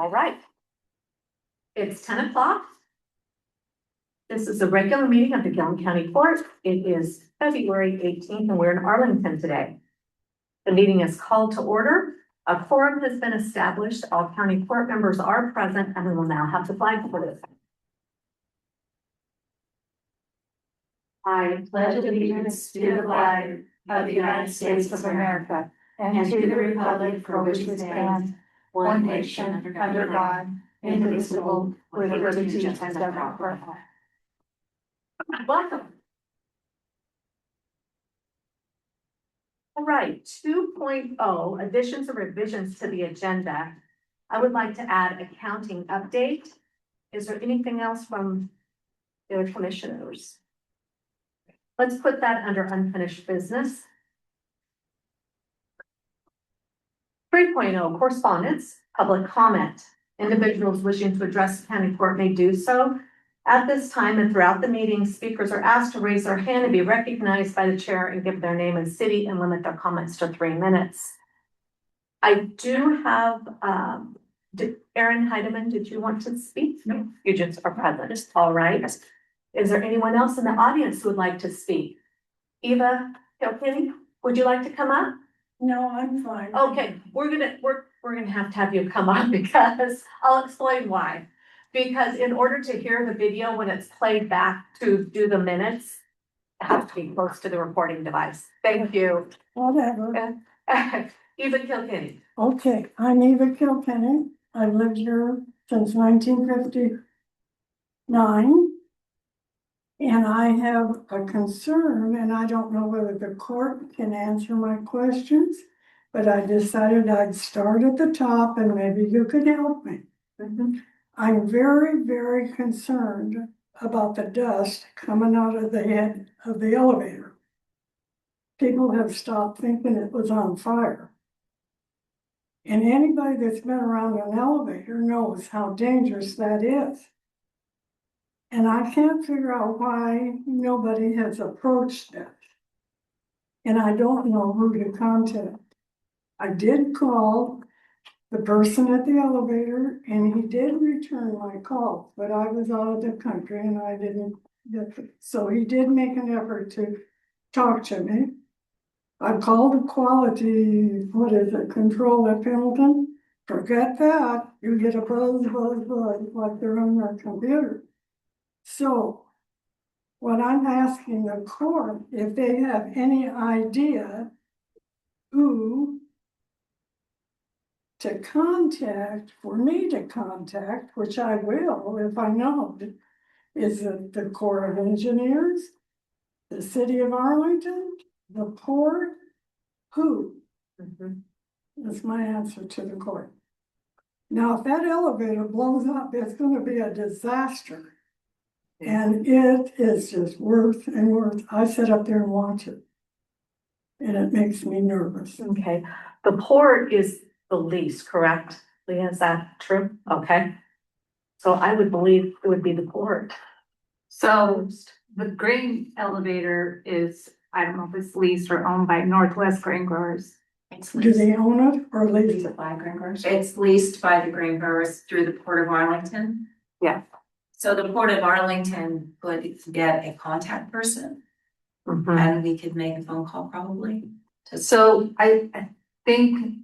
All right. It's 10 o'clock. This is a regular meeting of the Gilliam County Court. It is February 18th and we're in Arlington today. The meeting is called to order. A quorum has been established. All county court members are present and we will now have the flag for this. I pledge allegiance to the flag of the United States of America and to the republic for which it stands, one nation under God, indivisible, with liberty and justice for all. Welcome. All right, 2.0, additions or revisions to the agenda. I would like to add accounting update. Is there anything else from the commissioners? Let's put that under unfinished business. 3.0, correspondence, public comment. Individuals wishing to address the county court may do so. At this time and throughout the meeting, speakers are asked to raise their hand and be recognized by the chair and give their name and city and limit their comments to 3 minutes. I do have, Erin Heidemann, did you want to speak? No, you just are present. All right. Is there anyone else in the audience who would like to speak? Eva Kilkenny, would you like to come up? No, I'm fine. Okay, we're gonna have to have you come up because I'll explain why. Because in order to hear the video when it's played back to do the minutes, it has to be close to the recording device. Thank you. Whatever. Eva Kilkenny. Okay, I'm Eva Kilkenny. I've lived here since 1959. And I have a concern, and I don't know whether the court can answer my questions, but I decided I'd start at the top and maybe you could help me. I'm very, very concerned about the dust coming out of the head of the elevator. People have stopped thinking it was on fire. And anybody that's been around an elevator knows how dangerous that is. And I can't figure out why nobody has approached it. And I don't know who to contact. I did call the person at the elevator and he did return my call, but I was out of the country and I didn't get it. So he did make an effort to talk to me. I called the quality, control at Pendleton. Forget that. You get a buzz, like they're on their computer. So what I'm asking the court, if they have any idea who to contact, for me to contact, which I will if I know, is it the Corps of Engineers, the City of Arlington, the port, who? That's my answer to the court. Now, if that elevator blows up, it's going to be a disaster. And it is just worse and worse. I sit up there and watch it. And it makes me nervous. Okay, the port is the lease, correct? Leah, is that true? Okay. So I would believe it would be the port. So the grain elevator is, I don't know if it's leased or owned by Northwest Grain Growers. Do they own it or lease it? By grain growers. It's leased by the grain growers through the Port of Arlington. Yeah. So the Port of Arlington could get a contact person and we could make a phone call probably. So I think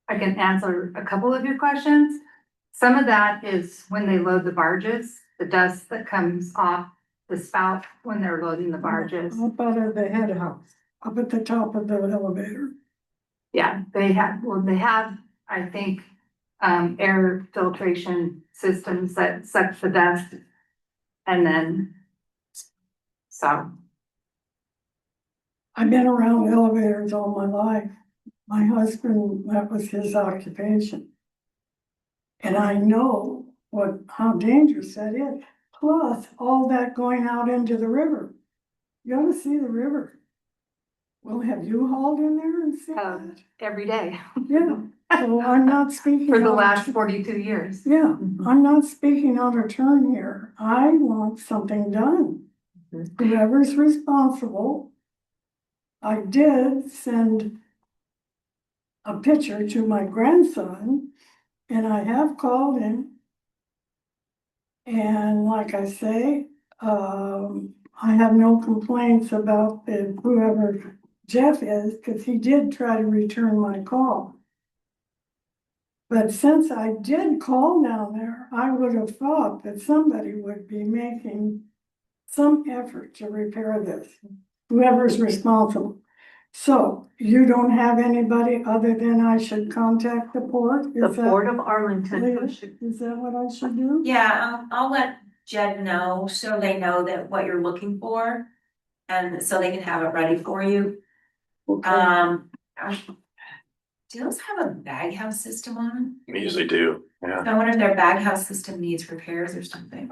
I can answer a couple of your questions. Some of that is when they load the barges, the dust that comes off the spout when they're loading the barges. Up out of the head house, up at the top of the elevator. Yeah, they have, I think, air filtration systems that suck the dust. And then, so. I've been around elevators all my life. My husband, that was his occupation. And I know how dangerous that is. Plus, all that going out into the river. You ought to see the river. Well, have you hauled in there and seen that? Every day. Yeah, so I'm not speaking. For the last 42 years. Yeah, I'm not speaking out of turn here. I want something done. Whoever's responsible. I did send a picture to my grandson And I have called him. And like I say, I have no complaints about whoever Jeff is, because he did try to return my call. But since I did call down there, I would have thought that somebody would be making some effort to repair this, whoever's responsible. So you don't have anybody other than I should contact the port? The Is that- Port of Arlington, who Leah, should, is that what I should do? Yeah, I'll let Jed know so they know that what you're looking for. And so they can have it ready for you. Okay. Do those have a bag house system on They usually do, yeah. them? I wonder if their bag house system needs repairs or something.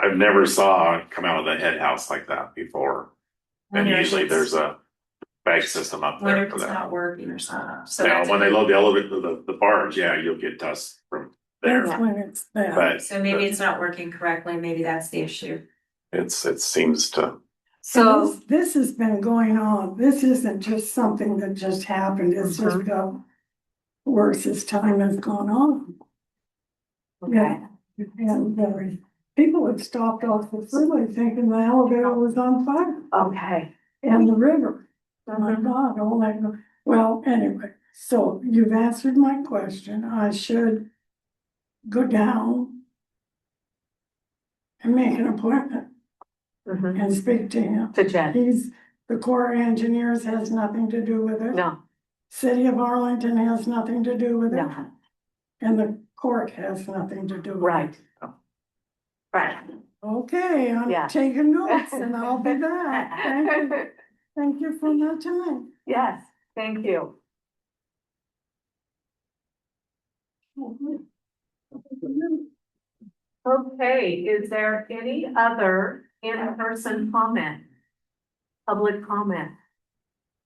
I've never saw it come out of the head house like that before. And Wonder if usually it's- there's a bag system up Wonder there if for it's that. not working or something. So Now, that's when a they good- load the elevator, the barge, yeah, you'll get dust from there. That's when it's bad. But So maybe it's not working correctly, maybe that's the issue. it seems to, So, This has been going on. This isn't just something that just happened. It's just got worse as time has gone on. okay, And people had stopped off the freeway thinking the elevator was on fire okay. and the river. Oh my Mhm. God, all that. Well, anyway, so you've answered my question. I should go down and make an appointment Mhm. and speak to him. To Jen, The Corps of Engineers has nothing to do with it. no, City of Arlington has nothing to do with it. no, And the court has nothing to do with it. right. Right. Okay, Yeah. I'm taking notes and I'll be back. Thank you. Thank you for your time. Yes, thank you. Okay, is there any other in-person comment? Public comment?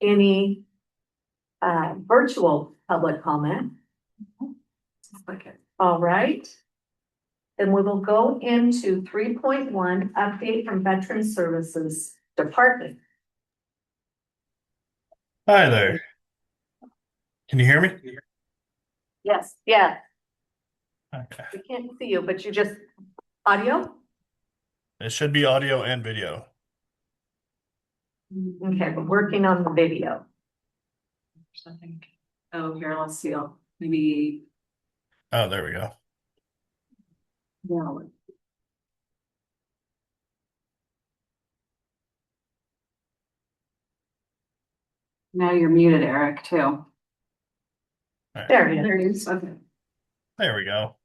Any virtual public comment? All right. Then we will go into 3.1, update from Veteran Services Department. Hi there. Can you hear me? Yes, yeah, Okay. we can't see you, but you just, audio? It should be audio and video. Okay, we're working on the video. Something. Oh, here, let's see. Maybe. Oh, there we go. No. Now you're muted, Eric, too. There it There is. it is. Okay. There we go.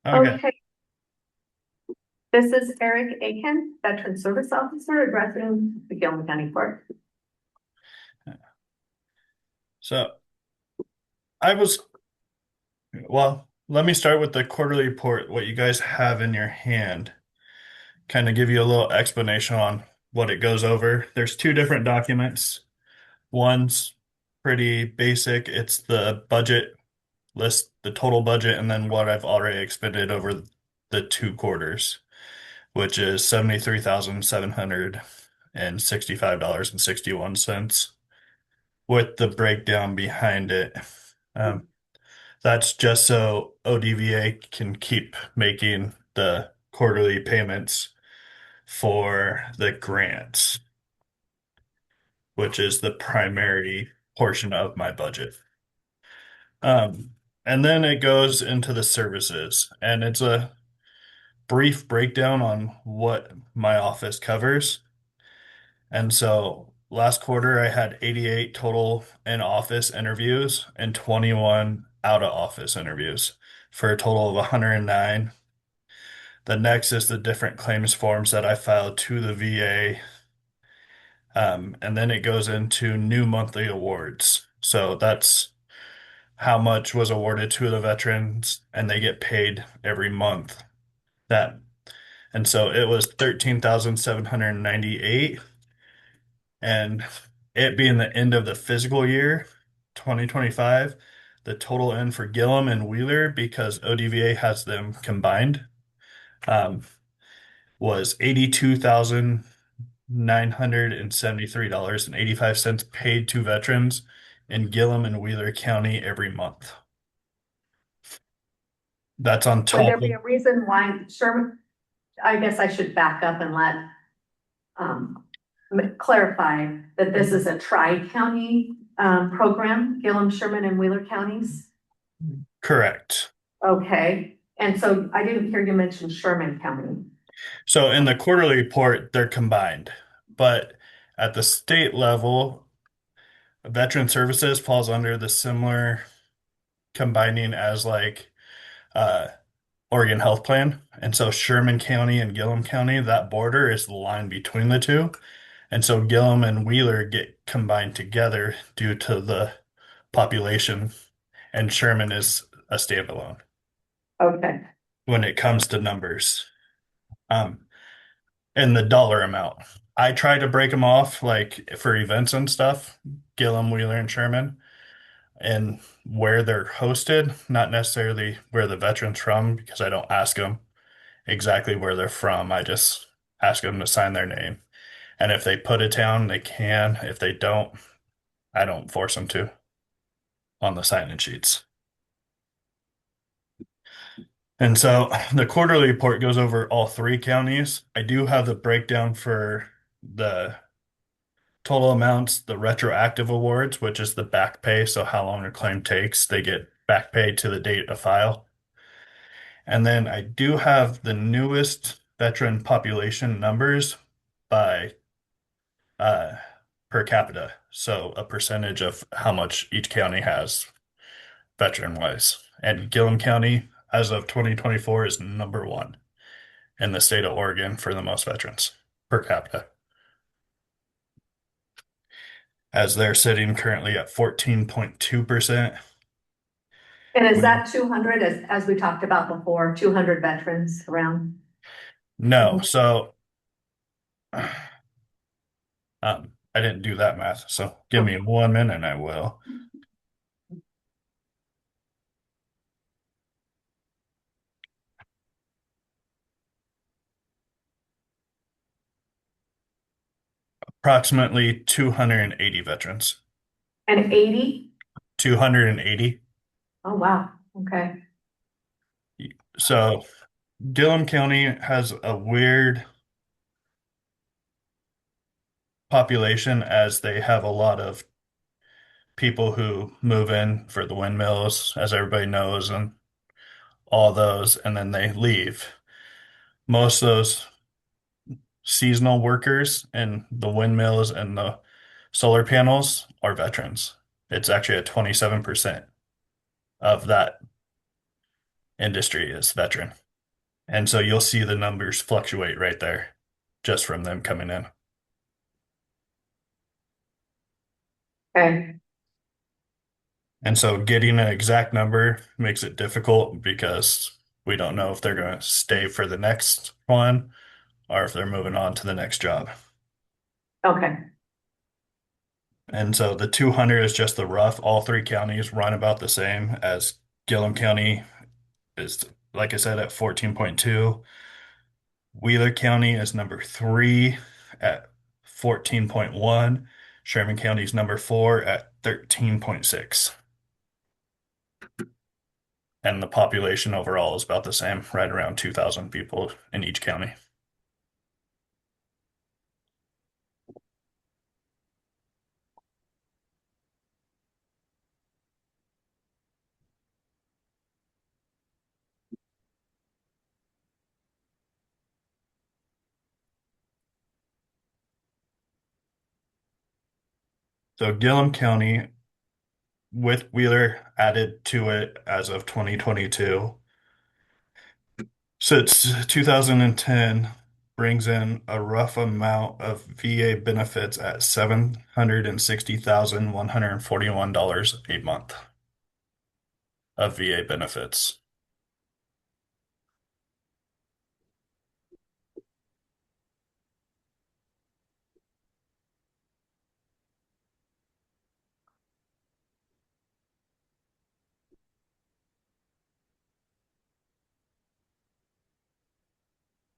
Okay. Okay. This is Eric Aiken, Veteran Service Officer addressing the Gilliam County Court. So well, let me start with the quarterly report, what you guys have in your hand. Kind of give you a little explanation on what it goes over. There's two different documents. One's pretty basic. It's the budget list, the total budget, and then what I've already expended over the 2 quarters, which is $73,765.61, with the breakdown behind it. That's just so ODVA can keep making the quarterly payments for the grants, which is the primary portion of my budget. And then it goes into the services, and it's a brief breakdown on what my office covers. And so last quarter, I had 88 total in-office interviews and 21 out-of-office interviews for a total of 109. The next is the different claims forms that I filed to the VA. And then it goes into new monthly awards. So that's how much was awarded to the veterans, and they get paid every month. And so it was 13,798, and it being the end of the fiscal year 2025, the total end for Gilliam and Wheeler, because ODVA has them combined, was $82,973.85 paid to veterans in Gilliam and Wheeler County every month. That's on Would top there of, be a reason why Sherman, I guess I should back up and let, clarify that this is a tri-county, program, Gilliam, Sherman, and Wheeler counties? correct. Okay, and so I didn't hear you mention Sherman County. So in the quarterly report, they're combined, but at the state level, veteran services falls under the similar combining as like uh Oregon Health Plan. And so Sherman County and Gilliam County, that border is the line between the two. And so Gilliam and Wheeler get combined together due to the population, and Sherman is a standalone Okay, when it comes to numbers. Um, and the dollar amount. I try to break them off like for events and stuff, Gilliam, Wheeler, and Sherman, and where they're hosted, not necessarily where the veteran's from, because I don't ask them exactly where they're from. I just ask them to sign their name. And if they put a town, they can. If they don't, I don't force them to on the sign-in sheets. And so the quarterly report goes over all three counties. I do have the breakdown for the total amounts, the retroactive awards, which is the back pay. So how long a claim takes, they get back pay to the date of file. And then I do have the newest veteran population numbers by uh, per capita. So a percentage of how much each county has veteran wise. And Gilliam County, as of 2024, is number one in the state of Oregon for the most veterans per capita, as they're sitting currently at 14.2%. and is that 200, as we talked about before, 200 veterans around? No, so I didn't do that math. So give me 1 minute and I will. Approximately 280 veterans. And 80? 280. Oh, wow, okay. So Gilliam County has a weird population as they have a lot of people who move in for the windmills, as everybody knows, and all those, and then they leave. Most of those seasonal workers in the windmills and the solar panels are veterans. It's actually at 27% of that industry is veteran. And so you'll see the numbers fluctuate right there just from them coming in. Okay, And so getting an exact number makes it difficult because we don't know if they're going to stay for the next one or if they're moving on to the next job. okay, And so the 200 is just the rough. All three counties run about the same as Gilliam County is, like I said, at 14.2. Wheeler County is number 3 at 14.1. Sherman County is number 4 at 13.6. And the population overall is about the same, right around 2,000 people in each county. So Gilliam County, with Wheeler added to it as of 2022, since 2010, brings in a rough amount of VA benefits at $760,141 a month of VA benefits.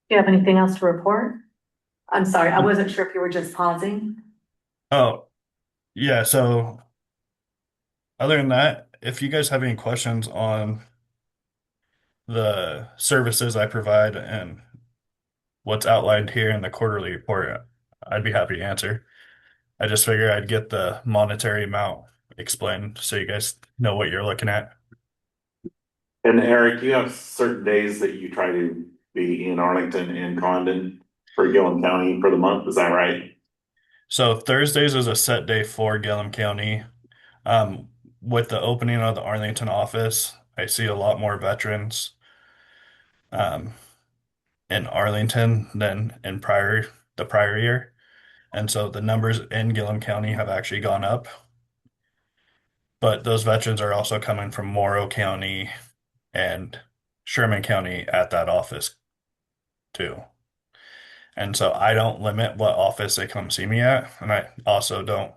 do you have anything else to report? I'm sorry, I wasn't sure if you were just pausing. Oh, yeah. So other than that, if you guys have any questions on the services I provide and what's outlined here in the quarterly report, I'd be happy to answer. I just figure I'd get the monetary amount explained so you guys know what you're looking at. And Eric, you have certain days that you try to be in Arlington and Condon for Gilliam County for the month, is that right? So Thursdays is a set day for Gilliam County. With the opening of the Arlington office, I see a lot more veterans um, in Arlington than in the prior year. And so the numbers in Gilliam County have actually gone up. But those veterans are also coming from Morrow County and Sherman County at that office too. And so I don't limit what office they come see me at. And I also don't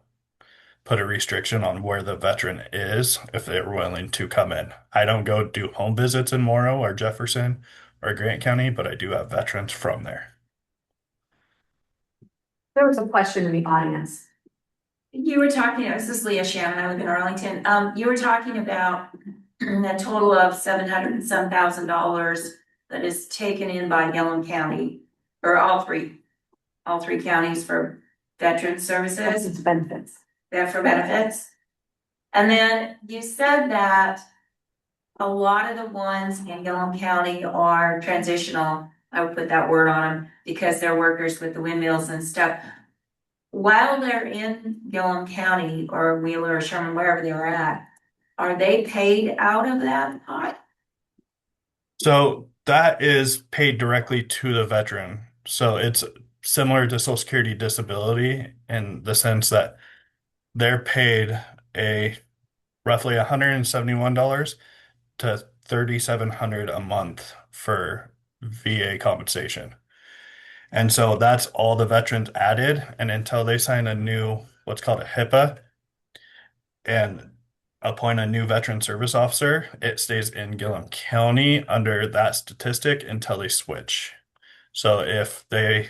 put a restriction on where the veteran is if they're willing to come in. I don't go do home visits in Morrow or Jefferson or Grant County, but I do have veterans from there. There was a question in the audience. You were talking, this is Leah Shannon, I live in Arlington. You were talking about a total of $700 and some thousand that is taken in by Gilliam County, or all three counties for veteran services. It's benefits. They're for benefits. And then you said that a lot of the ones in Gilliam County are transitional. I would put that word on them because they're workers with the windmills and stuff. While they're in Gilliam County or Wheeler or Sherman, wherever they are at, are they paid out of that pot? So that is paid directly to the veteran. So it's similar to Social Security disability in the sense that they're paid a roughly $171 to $3,700 a month for VA compensation. And so that's all the veterans added. And until they sign a new, what's called a HIPAA, and appoint a new veteran service officer, it stays in Gilliam County under that statistic until they switch. So if they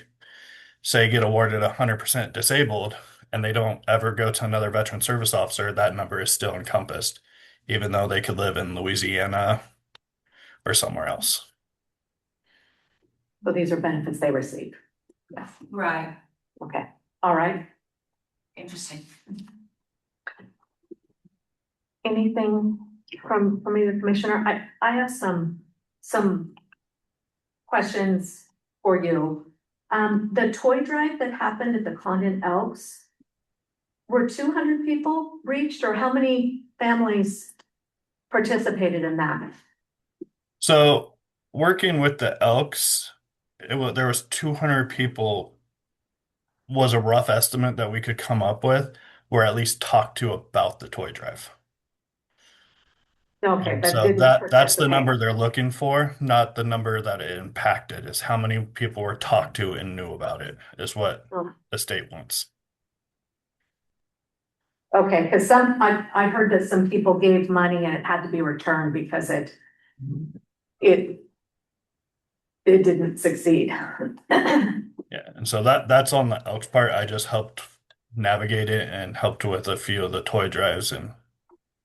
say get awarded 100% disabled and they don't ever go to another veteran service officer, that number is still encompassed, even though they could live in Louisiana or somewhere else. So these are benefits they receive. Yes. Right. Okay. All right. Interesting. Anything from either commissioner? I have some questions for you. The toy drive that happened at the Condon Elks, were 200 people reached, or how many families participated in that? So working with the Elks, there was 200 people was a rough estimate that we could come up with, or at least talk to about the toy drive. Okay, And but so didn't that's the participate. number they're looking for, not the number that it impacted, is how many people were talked to and knew about it, is what Oh. the state wants. Okay, because I heard that some people gave money and it had to be returned because it didn't succeed. Yeah, and so that's on the Elks part. I just helped navigate it and helped with a few of the toy drives and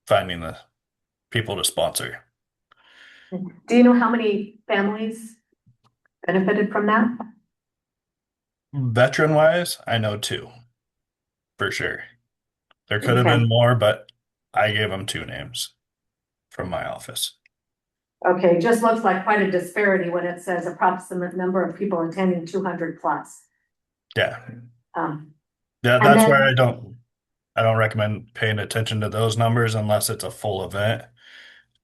finding the people to sponsor. Do you know how many families benefited from that? Veteran wise, I know two for sure. There could have Okay. been more, but I gave them two names from my office. Okay, just looks like quite a disparity when it says approximate number of people attending 200 plus. Yeah. Um, Yeah, And that's then- where I don't recommend paying attention to those numbers unless it's a full event,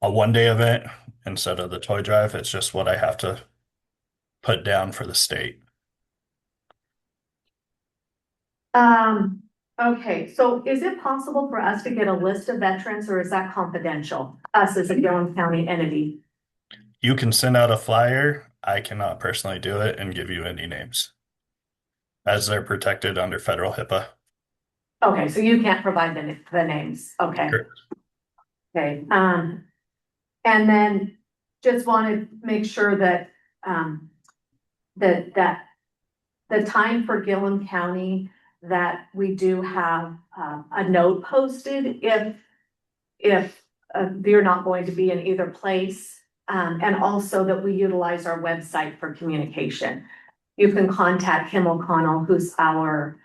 a 1 day event instead of the toy drive. It's just what I have to put down for the state. Okay, so is it possible for us to get a list of veterans, or is that confidential? Us as a Gilliam County entity? You can send out a flyer. I cannot personally do it and give you any names, as they're protected under federal HIPAA. Okay, so you can't provide the names, okay. Correct. Okay, and then just want to make sure that, that the time for Gilliam County, that we do have, a note posted if you're not going to be in either place, and also that we utilize our website for communication. You can contact Kim O'Connell, who's our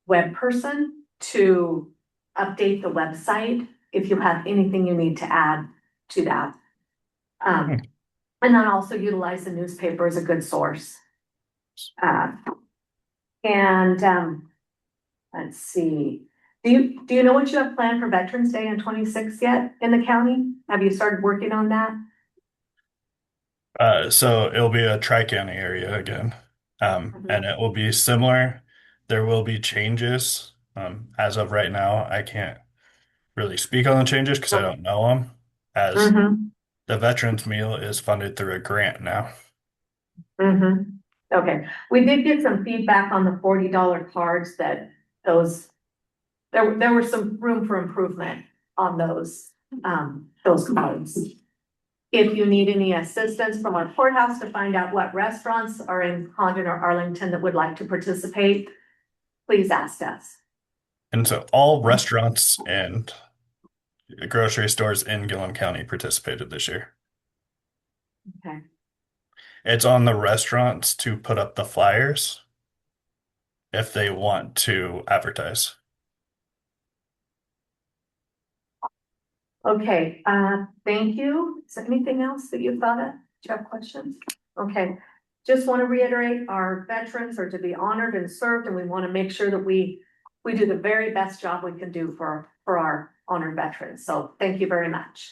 web person, to update the website if you have anything you need to add to that. And then also utilize the newspaper as a good source. Let's see. Do you know what you have planned for Veterans Day in 26 yet in the county? Have you started working on that? So it'll be a tri-county area again. And it will be similar. There will be changes. As of right now, I can't really speak on the changes because I don't know them. As the veterans meal is funded through a grant now. Okay, we did get some feedback on the $40 cards that there was some room for improvement on those cards. If you need any assistance from our courthouse to find out what restaurants are in Condon or Arlington that would like to participate, please ask us. And so all restaurants and grocery stores in Gilliam County participated this year. Okay. It's on the restaurants to put up the flyers if they want to advertise. Okay, thank you. Is there anything else that you thought of? Do you have questions? Okay, just want to reiterate, our veterans are to be honored and served, and we want to make sure that we do the very best job we can do for our honored veterans. So thank you very much.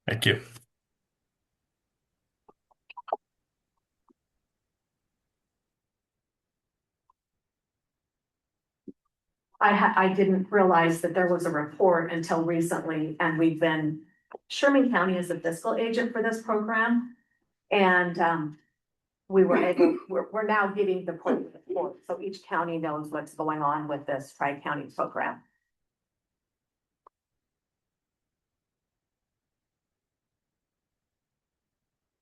Thank you. I didn't realize that there was a report until recently, and Sherman County is the fiscal agent for this program. And we're now getting the report, so each county knows what's going on with this tri-county program.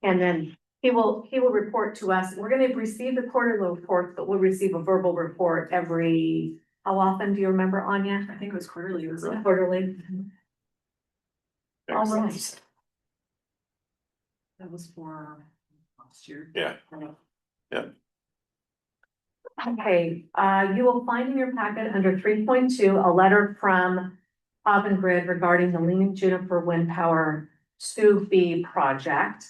And then he will report to us. We're gonna receive the quarterly report, but we'll receive a verbal report every, how often do you remember, Anya? I think it was quarterly, was it? Quarterly. All right. That was for last year. Yeah. Okay, you will find in your packet under 3.2, a letter from Grid regarding the Leaning Juniper Wind Power SU fee project.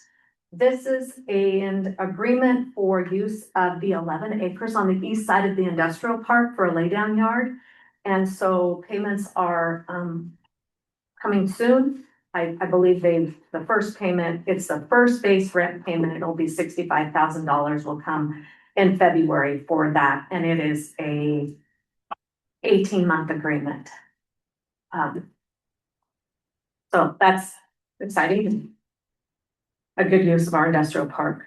This is an agreement for use of the 11 acres on the east side of the industrial park for a laydown yard. And so payments are coming soon. I believe the first payment, it's the first base rent payment. It'll be $65,000 will come in February for that. And it is a 18-month agreement. So that's exciting. A good use of our industrial park.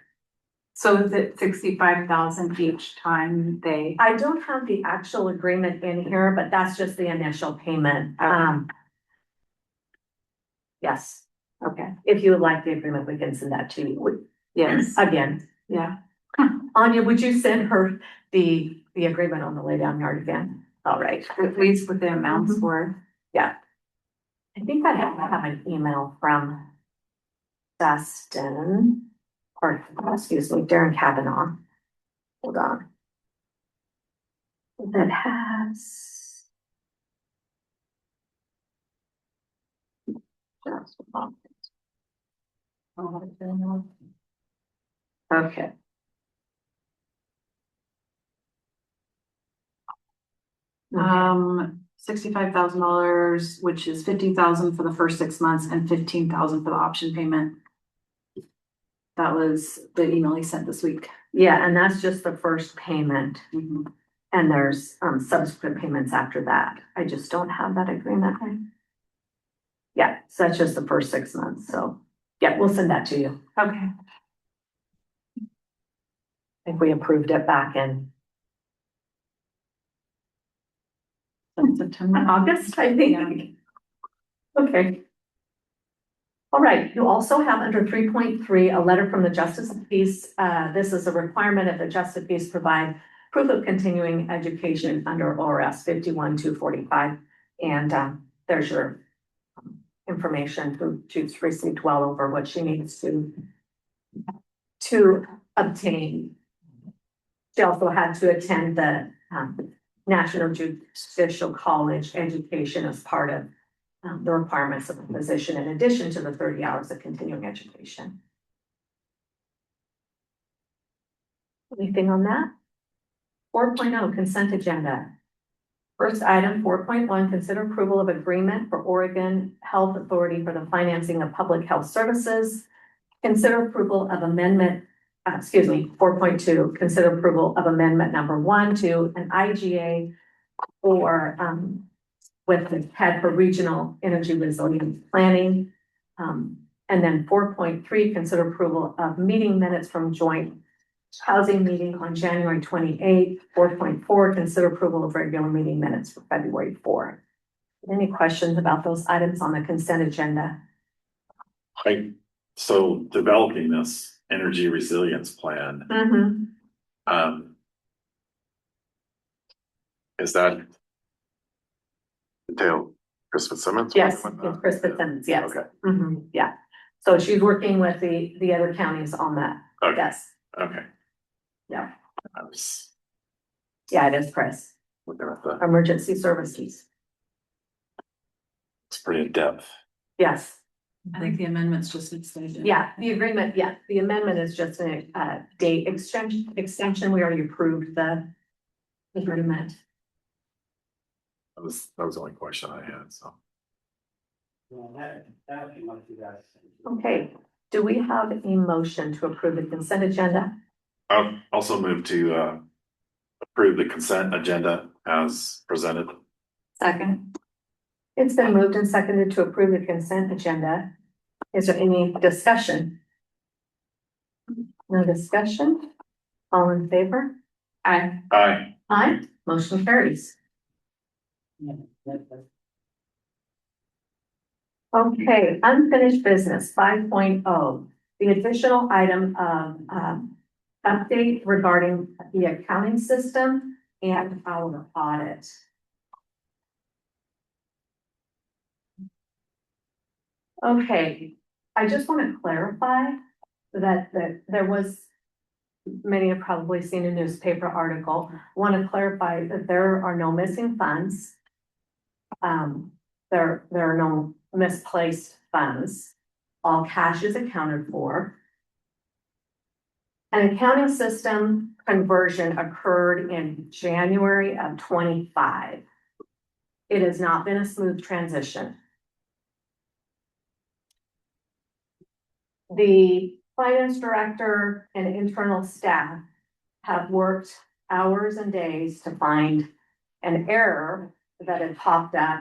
So is it 65,000 each time they? I don't have the actual agreement in here, but that's just the initial payment. Yes, okay. If you would like the agreement, we can send that to you. Yes. Again, Yeah. Anya, would you send her the agreement on the laydown yard again? All right. At least what the amounts were. Yeah. I think I have an email from Dustin, or excuse me, Darren Kavanaugh. Hold on. That has. Okay. $65,000, which is $50,000 for the first 6 months and $15,000 for the option payment. That was the email he sent this week. Yeah, and that's just the first payment. And there's subsequent payments after that. I just don't have that agreement. Yeah, so that's just the first 6 months. So yeah, we'll send that to you. Okay. I think we approved it back in September. August, I think. Okay. All right, you also have under 3.3, a letter from the Justice of Peace. This is a requirement of the Justice of Peace provide proof of continuing education under ORS 51-245. And there's your information. She's received well over what she needs to obtain. She also had to attend the National Judicial College education as part of the requirements of the position, in addition to the 30 hours of continuing education. Anything on that? 4.0 consent agenda. First item, 4.1, consider approval of agreement for Oregon Health Authority for the financing of public health services. Consider approval of amendment, 4.2, consider approval of amendment number 1 to an IGA for, with the head for regional energy resilience planning. And then 4.3, consider approval of meeting minutes from joint housing meeting on January 28th. 4.4, consider approval of regular meeting minutes for February 4th. Any questions about those items on the consent agenda? So developing this energy resilience plan, is that entail Chris Fitzsimmons? Yes, it's Chris Fitzsimmons, yes. Okay. Yeah. So she's working with the other counties on that. Okay. Yes. Okay. Yeah. I was Yeah, it is Chris. looking at the, Emergency services. it's pretty in depth. Yes. I think the amendments just extended. Yeah, the agreement, yeah, the amendment is just a date extension. We already approved the agreement. That was the only question I had, so. Okay, do we have a motion to approve the consent agenda? I'll also move to approve the consent agenda as presented. Second. It's been moved and seconded to approve the consent agenda. Is there any discussion? No discussion? All in favor? Aye. Aye. Aye, motion carries. Okay, unfinished business 5.0, the additional item of update regarding the accounting system and our audit. Okay, I just want to clarify that there was, many have probably seen a newspaper article. I want to clarify that there are no missing funds. There are no misplaced funds. All cash is accounted for. An accounting system conversion occurred in January of 25. It has not been a smooth transition. The finance director and internal staff have worked hours and days to find an error that had popped up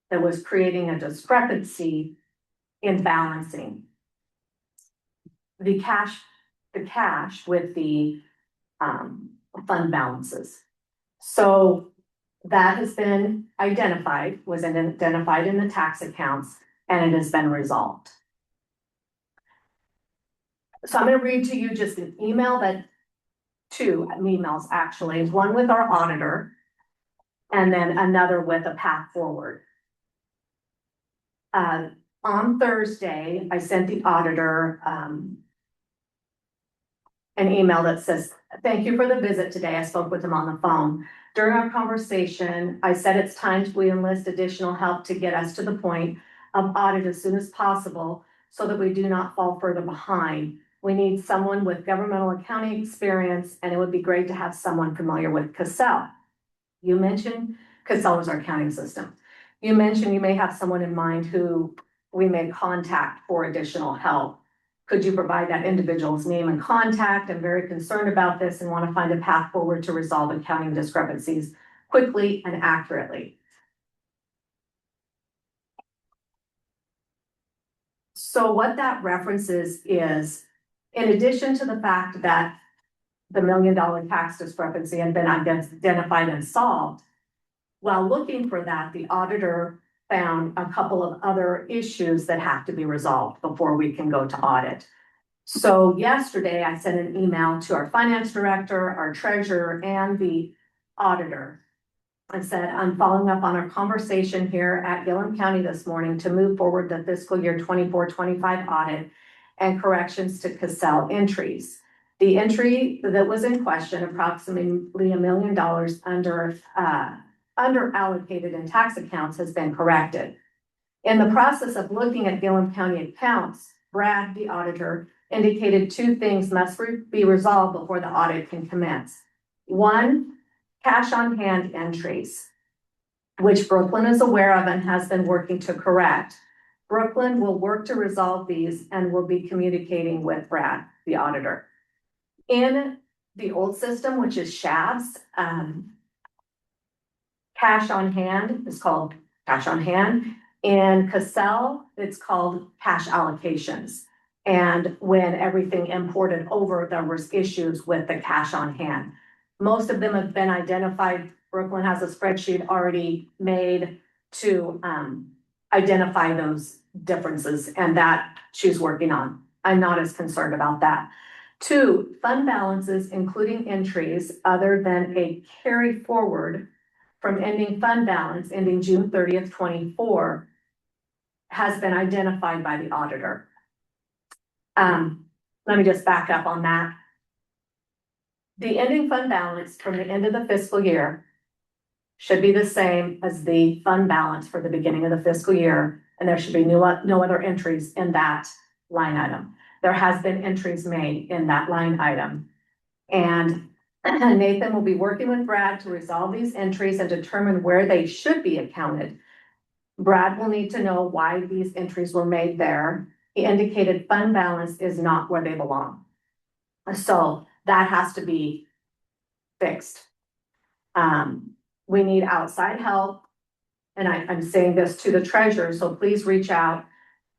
that was creating a discrepancy in balancing the cash with the fund balances. So that has been identified, was identified in the tax accounts, and it has been resolved. So I'm going to read to you just an email two emails actually, one with our auditor and then another with a path forward. On Thursday, I sent the auditor an email that says, "Thank you for the visit today. I spoke with him on the phone. During our conversation, I said it's time we enlist additional help to get us to the point of audit as soon as possible so that we do not fall further behind. We need someone with governmental accounting experience, and it would be great to have someone familiar with Cassell." You mentioned Cassell is our accounting system. You mentioned you may have someone in mind who we may contact for additional help. Could you provide that individual's name and contact? I'm very concerned about this and want to find a path forward to resolve accounting discrepancies quickly and accurately. So what that references is, in addition to the fact that the $1 million tax discrepancy had been identified and solved, while looking for that, the auditor found a couple of other issues that have to be resolved before we can go to audit. So yesterday I sent an email to our finance director, our treasurer, and the auditor and said, I'm following up on our conversation here at Gilliam County this morning to move forward the fiscal year 24-25 audit and corrections to Cassell entries. The entry that was in question, approximately $1 million under allocated in tax accounts, has been corrected. In the process of looking at Gilliam County accounts, Brad, the auditor, indicated two things must be resolved before the audit can commence. One, cash on hand entries, which Brooklyn is aware of and has been working to correct. Brooklyn will work to resolve these and will be communicating with Brad, the auditor. In the old system, which is Shab's, cash on hand is called cash on hand. In Cassell, it's called cash allocations. And when everything imported over, there was issues with the cash on hand. Most of them have been identified. Brooklyn has a spreadsheet already made to identify those differences, and that she's working on. I'm not as concerned about that. Two, fund balances, including entries other than a carry forward from ending fund balance ending June 30th, 24, has been identified by the auditor. Let me just back up on that. The ending fund balance from the end of the fiscal year should be the same as the fund balance for the beginning of the fiscal year, and there should be no other entries in that line item. There has been entries made in that line item. And Nathan will be working with Brad to resolve these entries and determine where they should be accounted. Brad will need to know why these entries were made there. He indicated fund balance is not where they belong. So that has to be fixed. We need outside help. And I'm saying this to the treasurer, so please reach out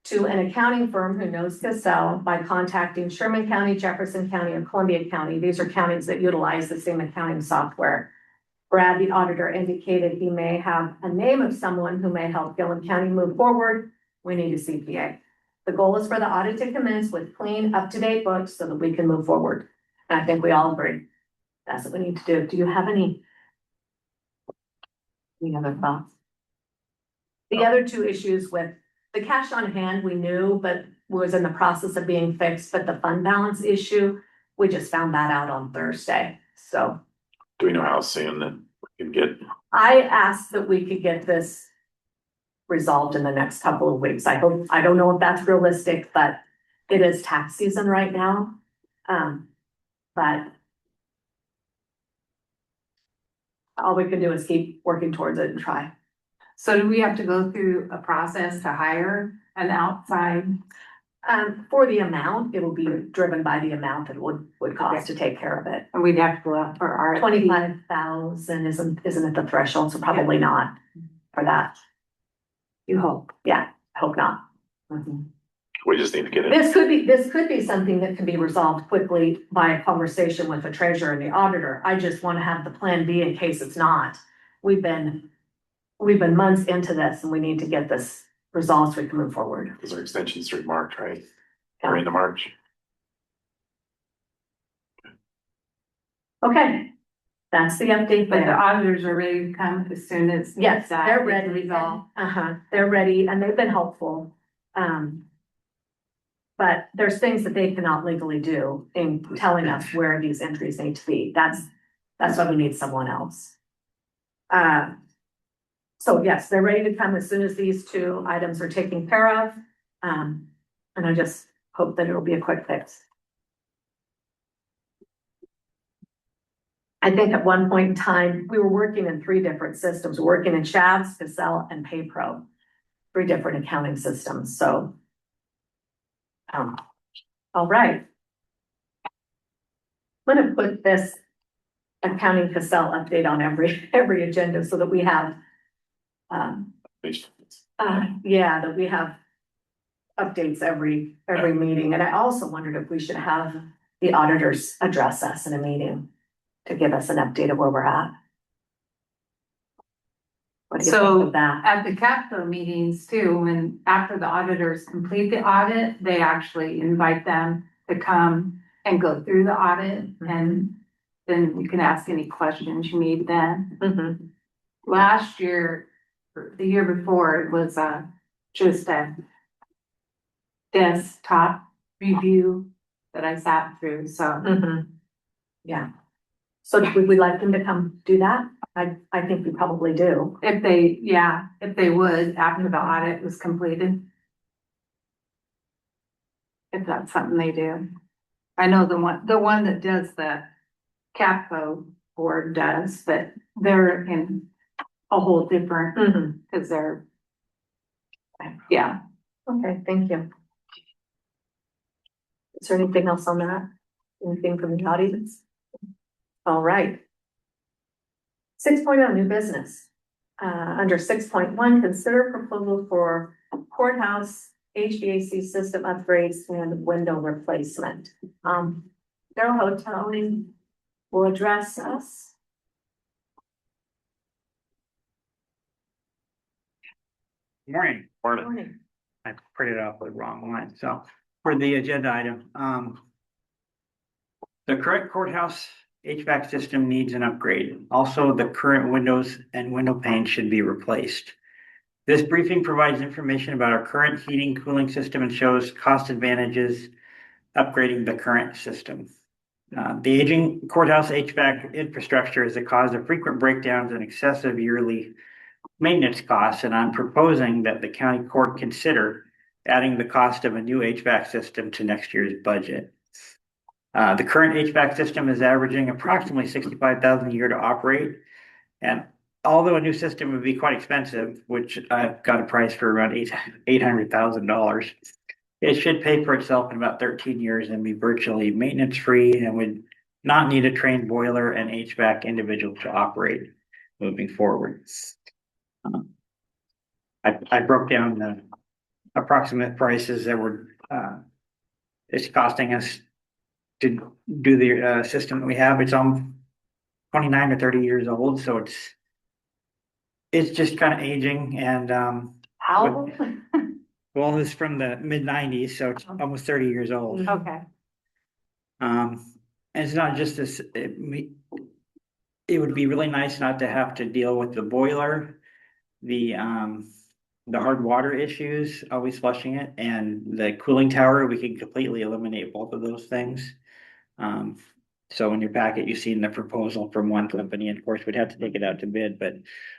to an accounting firm who knows Cassell by contacting Sherman County, Jefferson County, or Columbia County. These are counties that utilize the same accounting software. Brad, the auditor, indicated he may have a name of someone who may help Gilliam County move forward. We need a CPA. The goal is for the audit to commence with clean, up-to-date books so that we can move forward. And I think we all agree. That's what we need to do. Do you have any other thoughts? The other two issues with the cash on hand, we knew, but was in the process of being fixed, but the fund balance issue, we just found that out on Thursday. So Do we know how soon that we can get? I asked that we could get this resolved in the next couple of weeks. I don't know if that's realistic, but it is tax season right now. But all we can do is keep working towards it and try. So do we have to go through a process to hire an outside? For the amount, it will be driven by the amount that it would cost to take care of it. And we'd have to go out for our 25,000 isn't it the threshold, so probably not for that. You hope, yeah, I hope not. We just need to get it. This could be something that can be resolved quickly by a conversation with the treasurer and the auditor. I just want to have the plan B in case it's not. We've been months into this and we need to get this resolved so we can move forward. Because our extension's through March, right? Or into March. Okay, that's the update. But the there. auditors are ready to come as soon as. Yes, that they're is ready. resolved. They're ready and they've been helpful. But there's things that they cannot legally do in telling us where these entries need to be. That's why we need someone else. So yes, they're ready to come as soon as these two items are taken care of. And I just hope that it'll be a quick fix. I think at one point in time, we were working in 3 different systems, working in Shabs, Cassell, and PayPro, 3 different accounting systems. So, all right. I'm going to put this accounting Cassell update on every agenda so that we have, that we have updates every meeting. And I also wondered if we should have the auditors address us in a meeting to give us an update of where we're at. What do you think of that? At the Capco meetings too, when after the auditors complete the audit, they actually invite them to come and go through the audit, and then you can ask any questions you need then. last year, or the year before, it was, just a desktop review that I sat through, so. Mhm. Yeah. So would we like them to come do that? I think we probably do. If they would, after the audit was completed. If that's something they do. I know the one that does the Capco board does, but they're in a whole different, Mhm. cause they're. Yeah, Okay, thank you. Is there anything else on that? Anything from the audience? All right. 6.0 new business. Under 6.1, consider proposal for courthouse HVAC system upgrades and window replacement. Daryl Hoteling will address us. Morning. Morning. I printed off the wrong one, so for the agenda item, the current courthouse HVAC system needs an upgrade. Also, the current windows and window pane should be replaced. This briefing provides information about our current heating cooling system and shows cost advantages upgrading the current system. The aging courthouse HVAC infrastructure is the cause of frequent breakdowns and excessive yearly maintenance costs, and I'm proposing that the county court consider adding the cost of a new HVAC system to next year's budget. The current HVAC system is averaging approximately $65,000 a year to operate, and although a new system would be quite expensive, which I've got a price for around $800,000, it should pay for itself in about 13 years and be virtually maintenance free and would not need a trained boiler and HVAC individual to operate moving forward. I broke down the approximate prices that were, it's costing us to do the, system that we have. It's 29 to 30 years old, so it's just kind of aging and, how old? well, it's from the mid-90s, so it's almost 30 years old. Okay, And it's not just this, it would be really nice not to have to deal with the boiler, the hard water issues, always flushing it, and the cooling tower. We can completely eliminate both of those things. So in your packet, you've seen the proposal from one company, and of course, we'd have to take it out to bid, but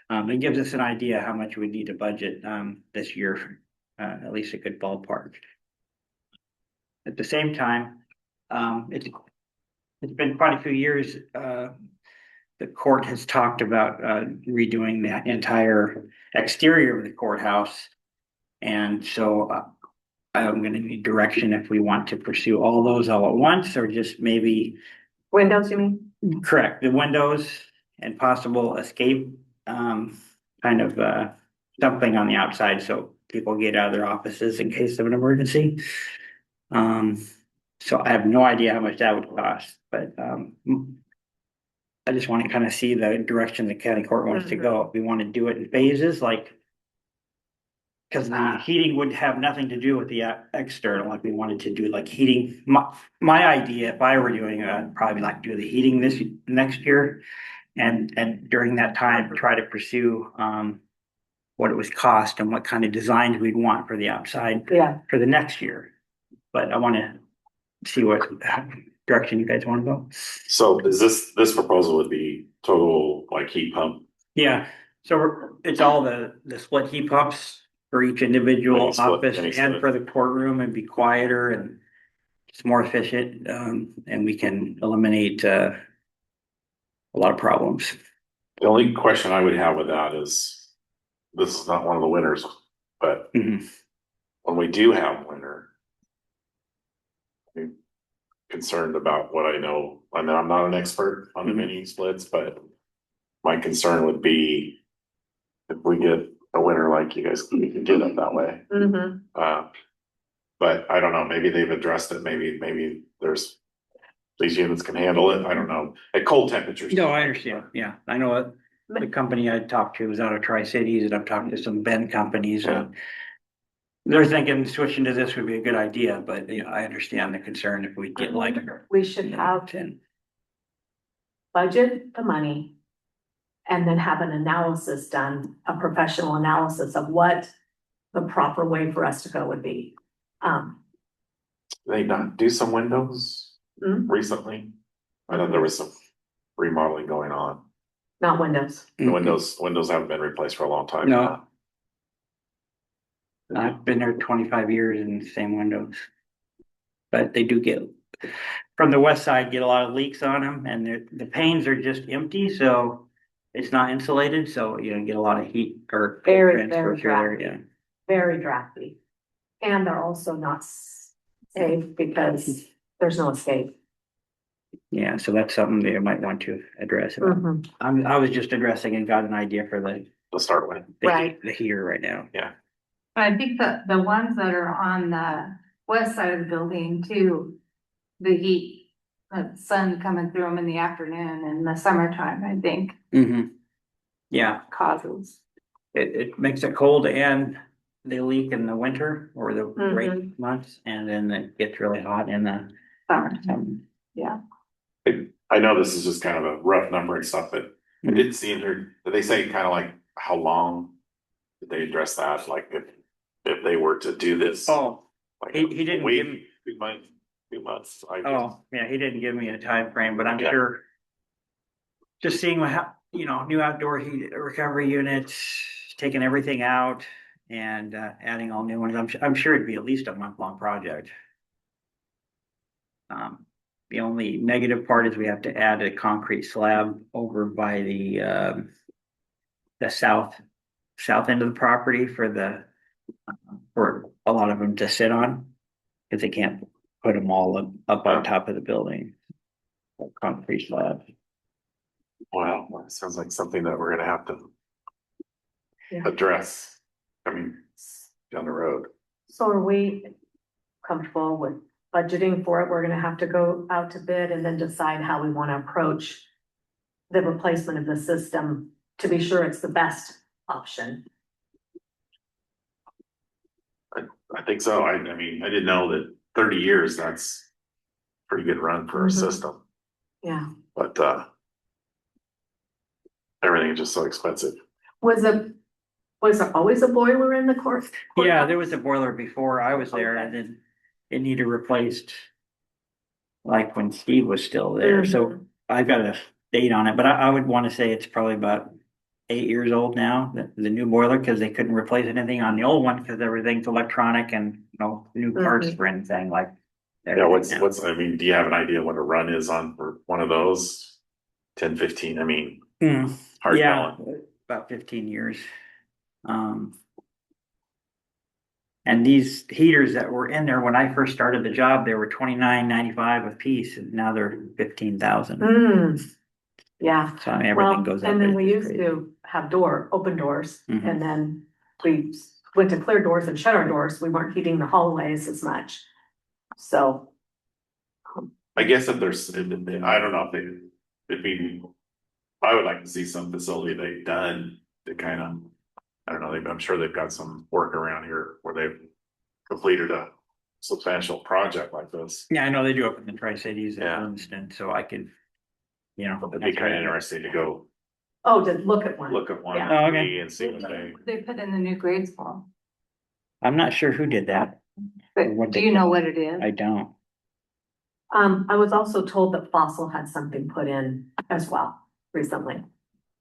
it gives us an idea how much we need to budget this year, at least a good ballpark. At the same time, it's been quite a few years. The court has talked about redoing the entire exterior of the courthouse. And so I'm gonna need direction if we want to pursue all those all at once, or just maybe, Windows, you mean? correct, the windows and possible escape, kind of something on the outside so people get out of their offices in case of an emergency. So I have no idea how much that would cost, but I just want to kind of see the direction the county court wants to go. If we want to do it in phases, like, because the heating would have nothing to do with the external, like we wanted to do like heating. My idea, if I were doing it, I'd probably like do the heating this next year. And during that time, try to pursue what it was cost and what kind of designs we'd want for the outside for the next year. But I want to see what direction you guys want to go. So is this proposal would be total like heat pump? Yeah, so it's all the split heat pumps for each individual office and for the courtroom, and be quieter and it's more efficient, and we can eliminate a lot of problems. The only question I would have with that is, this is not one of the winners, but when we do have winter, I'm concerned about what I know. I mean, I'm not an expert on the mini splits, but my concern would be if we get a winter like you guys, we can get it that way. But I don't know, maybe they've addressed it, maybe there's these units can handle it, I don't know, at cold temperatures. No, I understand, yeah, I know the company I talked to was out of Tri-Cities, and I've talked to some Ben companies, and they're thinking switching to this would be a good idea, but you know, I understand the concern if we get like. We should have 10. budget the money and then have an analysis done, a professional analysis of what the proper way for us to go would be. They not do some windows Hmm? recently? I know there was some remodeling going on. Not windows. The windows haven't been replaced for a long time. No. I've been there 25 years in the same windows. But they do get, from the west side, get a lot of leaks on them, and the panes are just empty, so it's not insulated, so you don't get a lot of heat or Very, transfer very through there, drafty. yeah. Very drafty. And they're also not safe because there's no escape. Yeah, so that's something they might want to address. Mhm. I was just addressing and got an idea for To start with. Right. the heater right now. I think the ones that are on the west side of the building too, the heat, the sun coming through them in the afternoon and the summertime, I think Mm-hmm. Yeah, causes. it makes it cold and they leak in the winter or the Mhm. rain months, and then it gets really hot in the Summertime. I know this is just kind of a rough number and stuff, but I did see in here, did they say kind of like how long did they address that? Like if they were to do this? Oh, Like he didn't a week, give me- 2 months, 2 months. yeah, he didn't give me a time frame, but I'm Yeah. sure. Just seeing what, new outdoor heat recovery units, taking everything out and adding all new ones. I'm sure it'd be at least a month-long project. The only negative part is we have to add a concrete slab over by the south end of the property for a lot of them to sit on. Cause they can't put them all up on top of the building. Concrete slab. Wow, that sounds like something that we're gonna have to Yeah. address. I mean, down the road. So are we comfortable with budgeting for it? We're gonna have to go out to bid and then decide how we want to approach the replacement of the system to be sure it's the best option. I think so. I mean, I didn't know that 30 years, that's pretty good run for a Mhm. system, Yeah. but everything is just so expensive. Was there always a boiler in the court? Yeah, there was a boiler before I was there, and then it needed replaced. Like when Steve was still there, so I've got a date on it, but I would want to say it's probably about 8 years old now, the new boiler, because they couldn't replace anything on the old one, because everything's electronic and no new parts Mhm. for anything like. Yeah, everything now. I mean, do you have an idea what a run is on for one of those? 10, 15, I mean, hard Yeah, telling. about 15 years. And these heaters that were in there when I first started the job, they were $29.95 a piece, and now they're 15,000. Yeah, So I mean, well, everything goes up. and then it's we just used crazy. to have open doors, Mhm. and then we went to clear doors and shut our doors. We weren't heating the hallways as much. So, I guess if there's, I don't know if it'd be, I would like to see some facility they've done to kind of, I don't know, I'm sure they've got some work around here where they've completed a substantial project like this. Yeah, I know they do up in the Tri-Cities and Yeah. Livingston, so I could, It'd be kind of interesting to go to look at one. look at one Yeah. Oh, okay. and see what They put in the new grade school. I'm not sure who did that. But What do they you know put- what it is? I don't. I was also told that Fossil had something put in as well recently.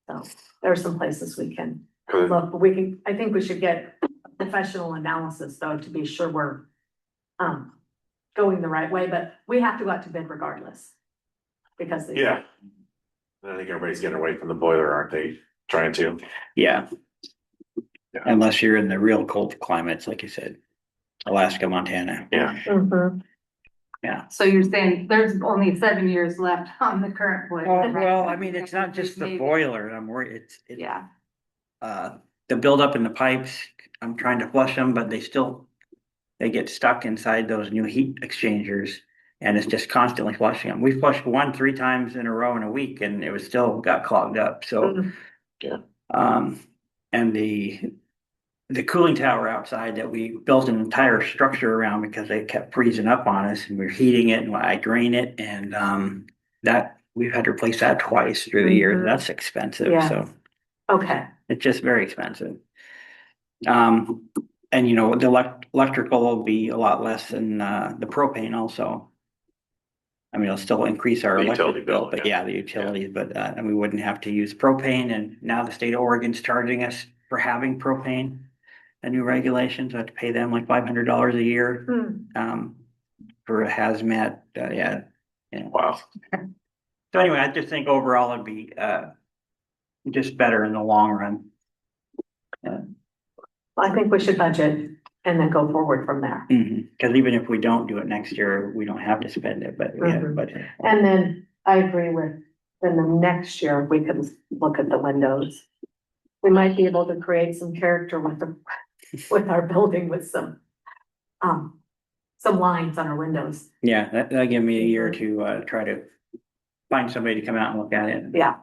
So there are some places we can Cause look, but I think we should get professional analysis though, to be sure we're going the right way, but we have to go out to bid regardless. Because yeah. I think everybody's getting away from the boiler, aren't they? Trying to. Yeah. Yeah. Unless you're in the real cold climates, like you said, Alaska, Montana. Yeah. Mhm. Yeah. So you're saying there's only 7 years left on the current boiler? Oh, well, I mean, it's not just the Maybe. boiler. I'm worried. It's Yeah, the buildup in the pipes. I'm trying to flush them, but they get stuck inside those new heat exchangers, and it's just constantly flushing them. We flushed one 3 times in a row in a week, and it was still got clogged up. So, Mhm. and the cooling tower outside that we built an entire structure around because they kept freezing up on us, and we're heating it, and I drain it, and that we've had to replace that twice through the year. Mhm. That's expensive, Yeah. so Okay, it's just very expensive. And you know, the electrical will be a lot less than, the propane also. I mean, it'll still increase our The utility electric bill, bill, but yeah. yeah, the utilities, but, and we wouldn't have to use propane, and now the state of Oregon's charging us for having propane. The new regulations, I have to pay them like $500 a year, Hmm. for a hazmat, yeah. Wow. So anyway, I just think overall it'd be, just better in the long run. I think we should budget and then go forward from there. Cause even if we don't do it next year, we don't have to spend it, but we have Mhm. budget. And then I agree with, then the next year, we could look at the windows. We might be able to create some character with the, with our building with some lines on our windows. Yeah, that'll give me a year to, try to find somebody to come out and look at it. Yeah,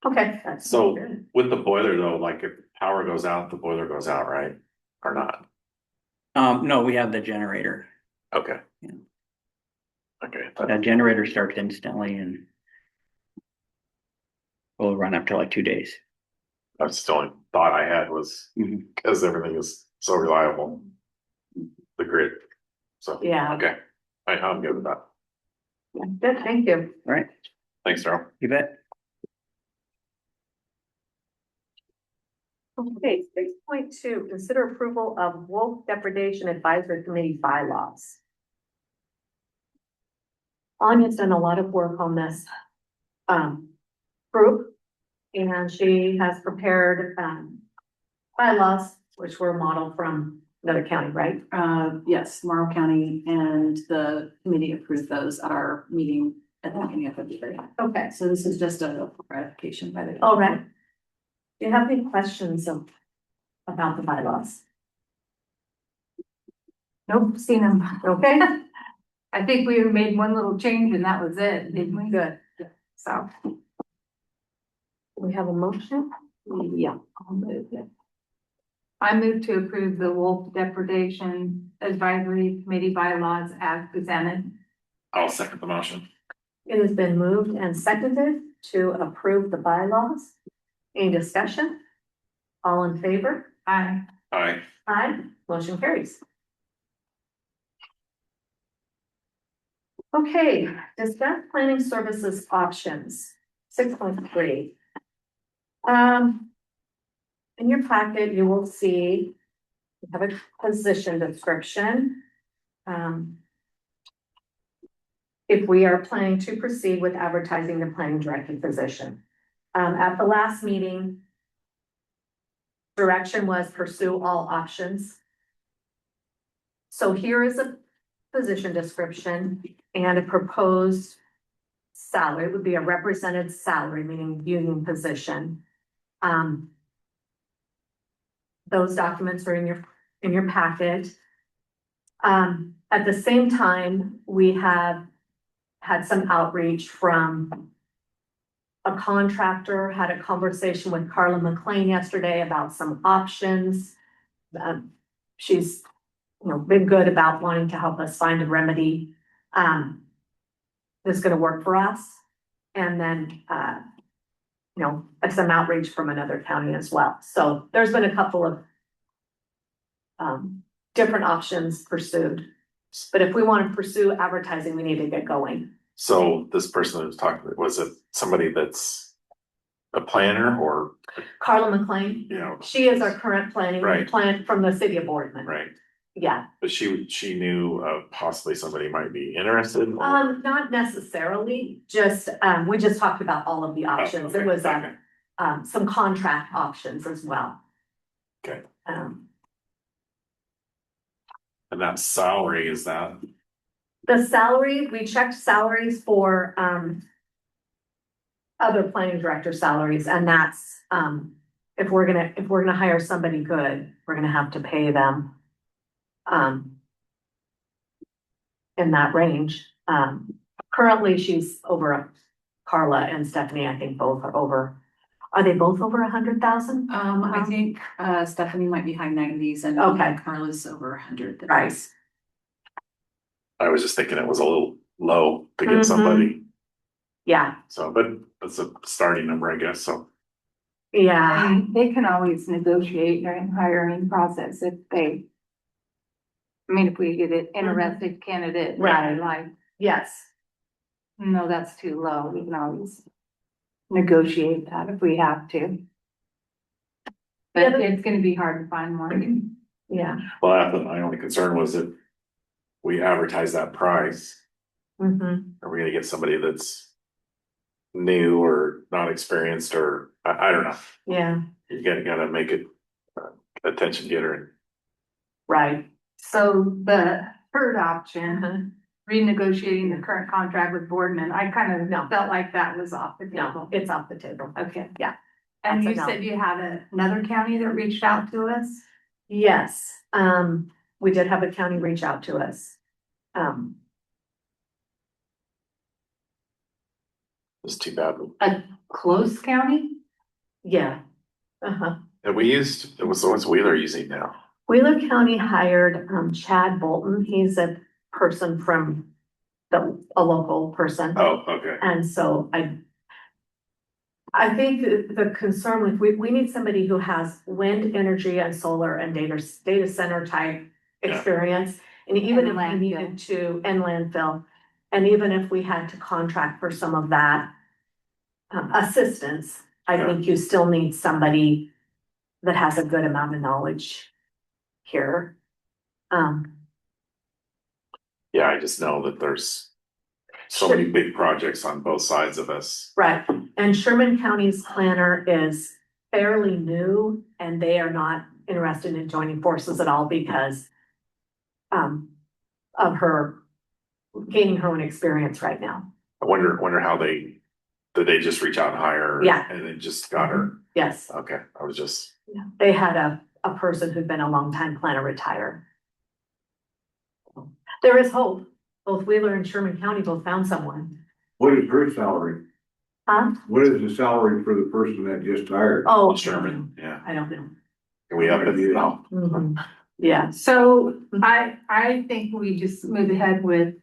okay. That's So good. with the boiler though, like if power goes out, the boiler goes out, right? Or not? No, we have the generator. Okay. Yeah. Okay. That generator starts instantly and will run up to like 2 days. That's the only thought I had was because everything is so reliable, the grid. So, Yeah. okay, I'm good with that. Good, thank you. All right, Thanks, Darryl. you bet. Okay, 6.2, consider approval of wolf depredation advisory committee bylaws. Anya's done a lot of work on this group, and she has prepared bylaws, which were modeled from another county, right? Yes, Morrow County and the committee approved those at our meeting at the beginning of February. Okay, So this is just a ratification by the. all right. Do you have any questions about the bylaws? Nope, seen them. Okay, I think we made one little change and that was it, didn't we? good. So, We have a motion? Yeah, I'll move it. I move to approve the wolf depredation advisory committee bylaws as presented. I'll second the motion. It has been moved and seconded to approve the bylaws. Any discussion? All in favor? Aye. Aye. Aye, motion carries. Okay, discuss planning services options, 6.3. In your packet, you will see, we have a position description. If we are planning to proceed with advertising the planning director position. At the last meeting, direction was pursue all options. So here is a position description and a proposed salary. It would be a represented salary, meaning union position. Those documents are in your packet. At the same time, we have had some outreach from a contractor, had a conversation with Carla McLean yesterday about some options. She's, been good about wanting to help us find a remedy, that's gonna work for us. And then, some outreach from another county as well. So there's been a couple of different options pursued. But if we want to pursue advertising, we need to get going. So this person who's talking, was it somebody that's a planner or, Carla McLean, she is our current Right. plan from the city of Boardman. right? Yeah, But she knew possibly somebody might be interested. not necessarily, just, we just talked about all of the options. It was, okay. some contract options as well. Okay. Um, And that salary is that, the salary, we checked salaries for, other planning director salaries, and that's, if we're gonna hire somebody good, we're gonna have to pay them, in that range. Currently, she's over, Carla and Stephanie, I think both are over. Are they both over 100,000? I think Stephanie might be high 90s and Okay. Carla's over 100. Right. I was just thinking it was a little low to Mhm. get somebody. Yeah, So, but that's a starting number, I guess, so. yeah, And they can always negotiate during the hiring process if they. I mean, if we get an interested candidate, Right. like, yes. no, that's too low, we can always negotiate that if we have to. Yeah, But but- it's gonna be hard to find one. Yeah. Well, I thought my only concern was that we advertise that price. Mm-hmm. Are we gonna get somebody that's new or not experienced or, I don't know. Yeah, You gotta make it attention getter. right. So the third option, Uh-huh. renegotiating the current contract with Boardman, I kind No. of felt like that was off the No, table. it's off the table. Okay. Yeah. And That's you a no. said you had another county that reached out to us? Yes, we did have a county reach out to us. It's too bad. A close county? Yeah. Uh-huh. And we used, what's Wheeler using now? Wheeler County hired, Chad Bolton. He's a person from a local person. Oh, okay. And so I think the concern with, we need somebody who has wind energy and solar and data center type Yeah. experience. And even if And we landfill. needed to, and landfill, and even if we had to contract for some of that assistance, I Yeah. think you still need somebody that has a good amount of knowledge here. Yeah, I just know that there's so Sure. many big projects on both sides of us. Right, and Sherman County's planner is fairly new and they are not interested in joining forces at all because of her gaining her own experience right now. I wonder how did they just reach out and hire her? Yeah. And then just got her? Yes, Okay, I was just, yeah. They had a person who'd been a longtime planner retire. There is hope. Both Wheeler and Sherman County both found someone. What is her salary? Huh? What is the salary for the person that just hired? Oh, Sherman, yeah. I don't know. Can we up it? No. Mhm. Yeah, So I think we just move ahead with,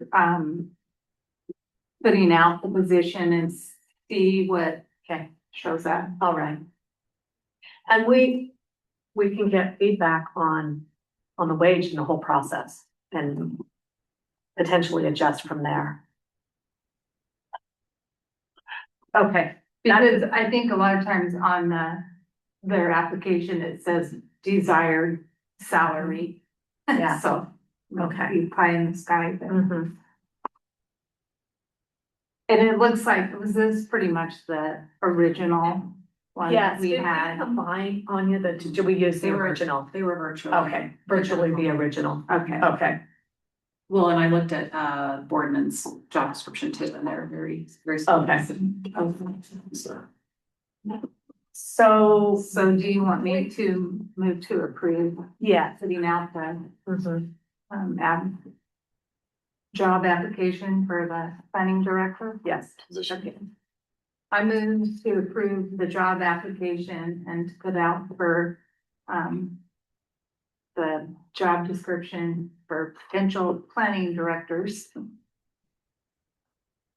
putting out the position and see what okay. shows up. All right. And we can get feedback on the wage and the whole process and potentially adjust from there. Okay, Because I think a lot of times on their application, it says desired salary. Yeah. So, Okay. you pie in the sky there. mhm. And it looks like, was this pretty much the original one Yes, we did we had? combine, Anya, did we use the original? They were virtual. Okay, virtually the original. Okay. Okay, Well, and I looked at Boardman's job description too, and they're very, very. Okay. So, so, So do you want me to move to approve yeah. putting out the Mhm. job application for the planning director? Yes. position. I move to approve the job application and to put out for, the job description for potential planning directors.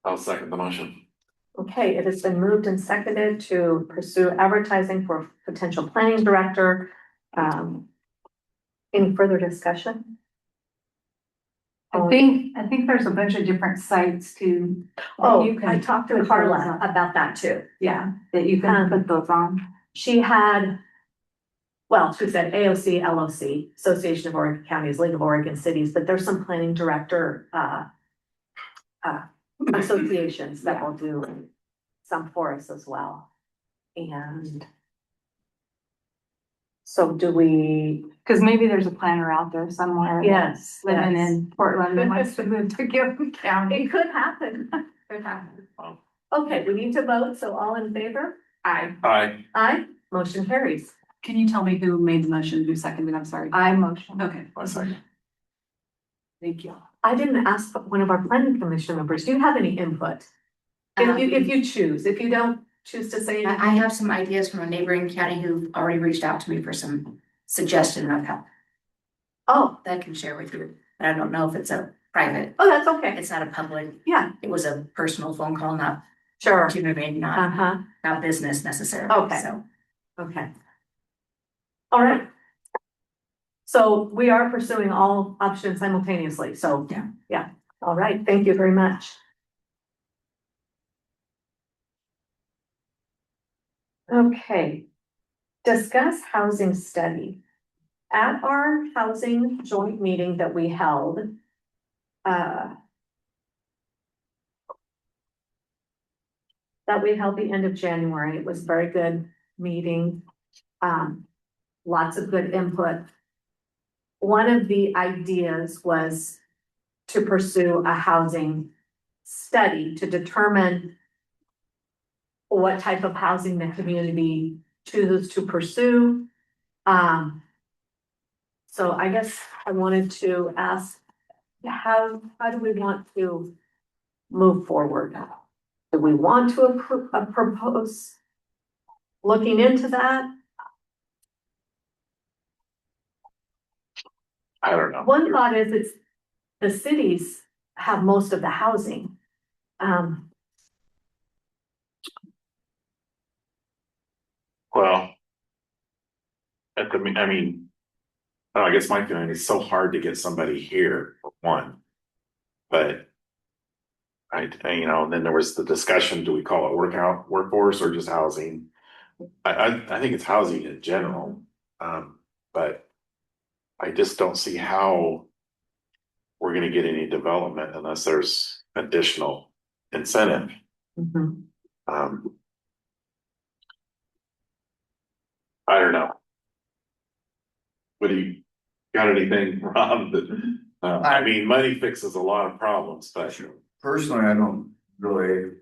I'll second the motion. Okay, it has been moved and seconded to pursue advertising for potential planning director. Any further discussion? I think there's a bunch of different sites too. that Oh, you can I talked to put those Carla on. about that too. Yeah, that you can put those on. She had, well, she said AOC, LOC, Association of Oregon Counties, League of Oregon Cities, but there's some planning director, associations that will do some for us as well. And so do we, Cause maybe there's a planner out there somewhere. yes, Living yes. in Portland that wants to move to Gilliam County. It could happen. Could happen. Okay, we need to vote, so all in favor? I Aye, motion carries. Can you tell me who made the motion, who seconded? I'm sorry. motion. Okay, I second. thank you. I didn't ask one of our planning commission members, do you have any input? If you choose, if you don't choose to say. I have some ideas from a neighboring county who've already reached out to me for some suggestion of help Oh, that I can share with you. But I don't know if it's a private, that's okay. it's not a public, Yeah, it was a personal phone call, not Sure. maybe not, Uh-huh, not business necessarily, Okay. so. okay. All right. So we are pursuing all options simultaneously, so. Yeah. All right, thank you very much. Okay. Discuss housing study. At our housing joint meeting that we held, that we held the end of January, it was a very good meeting. Lots of good input. One of the ideas was to pursue a housing study to determine what type of housing the community chooses to pursue. So I guess I wanted to ask, how do we want to move forward? Do we want to propose looking into that? I don't know. One thought is it's the cities have most of the housing. Well, I mean, I guess my feeling is so hard to get somebody here for one. But you know, and then there was the discussion, do we call it workforce or just housing? I think it's housing in general. But I just don't see how we're gonna get any development unless there's additional incentive. Mhm. I don't know. What do you got anything, Rob? That, I mean, money fixes a lot of problems, but Personally, I don't really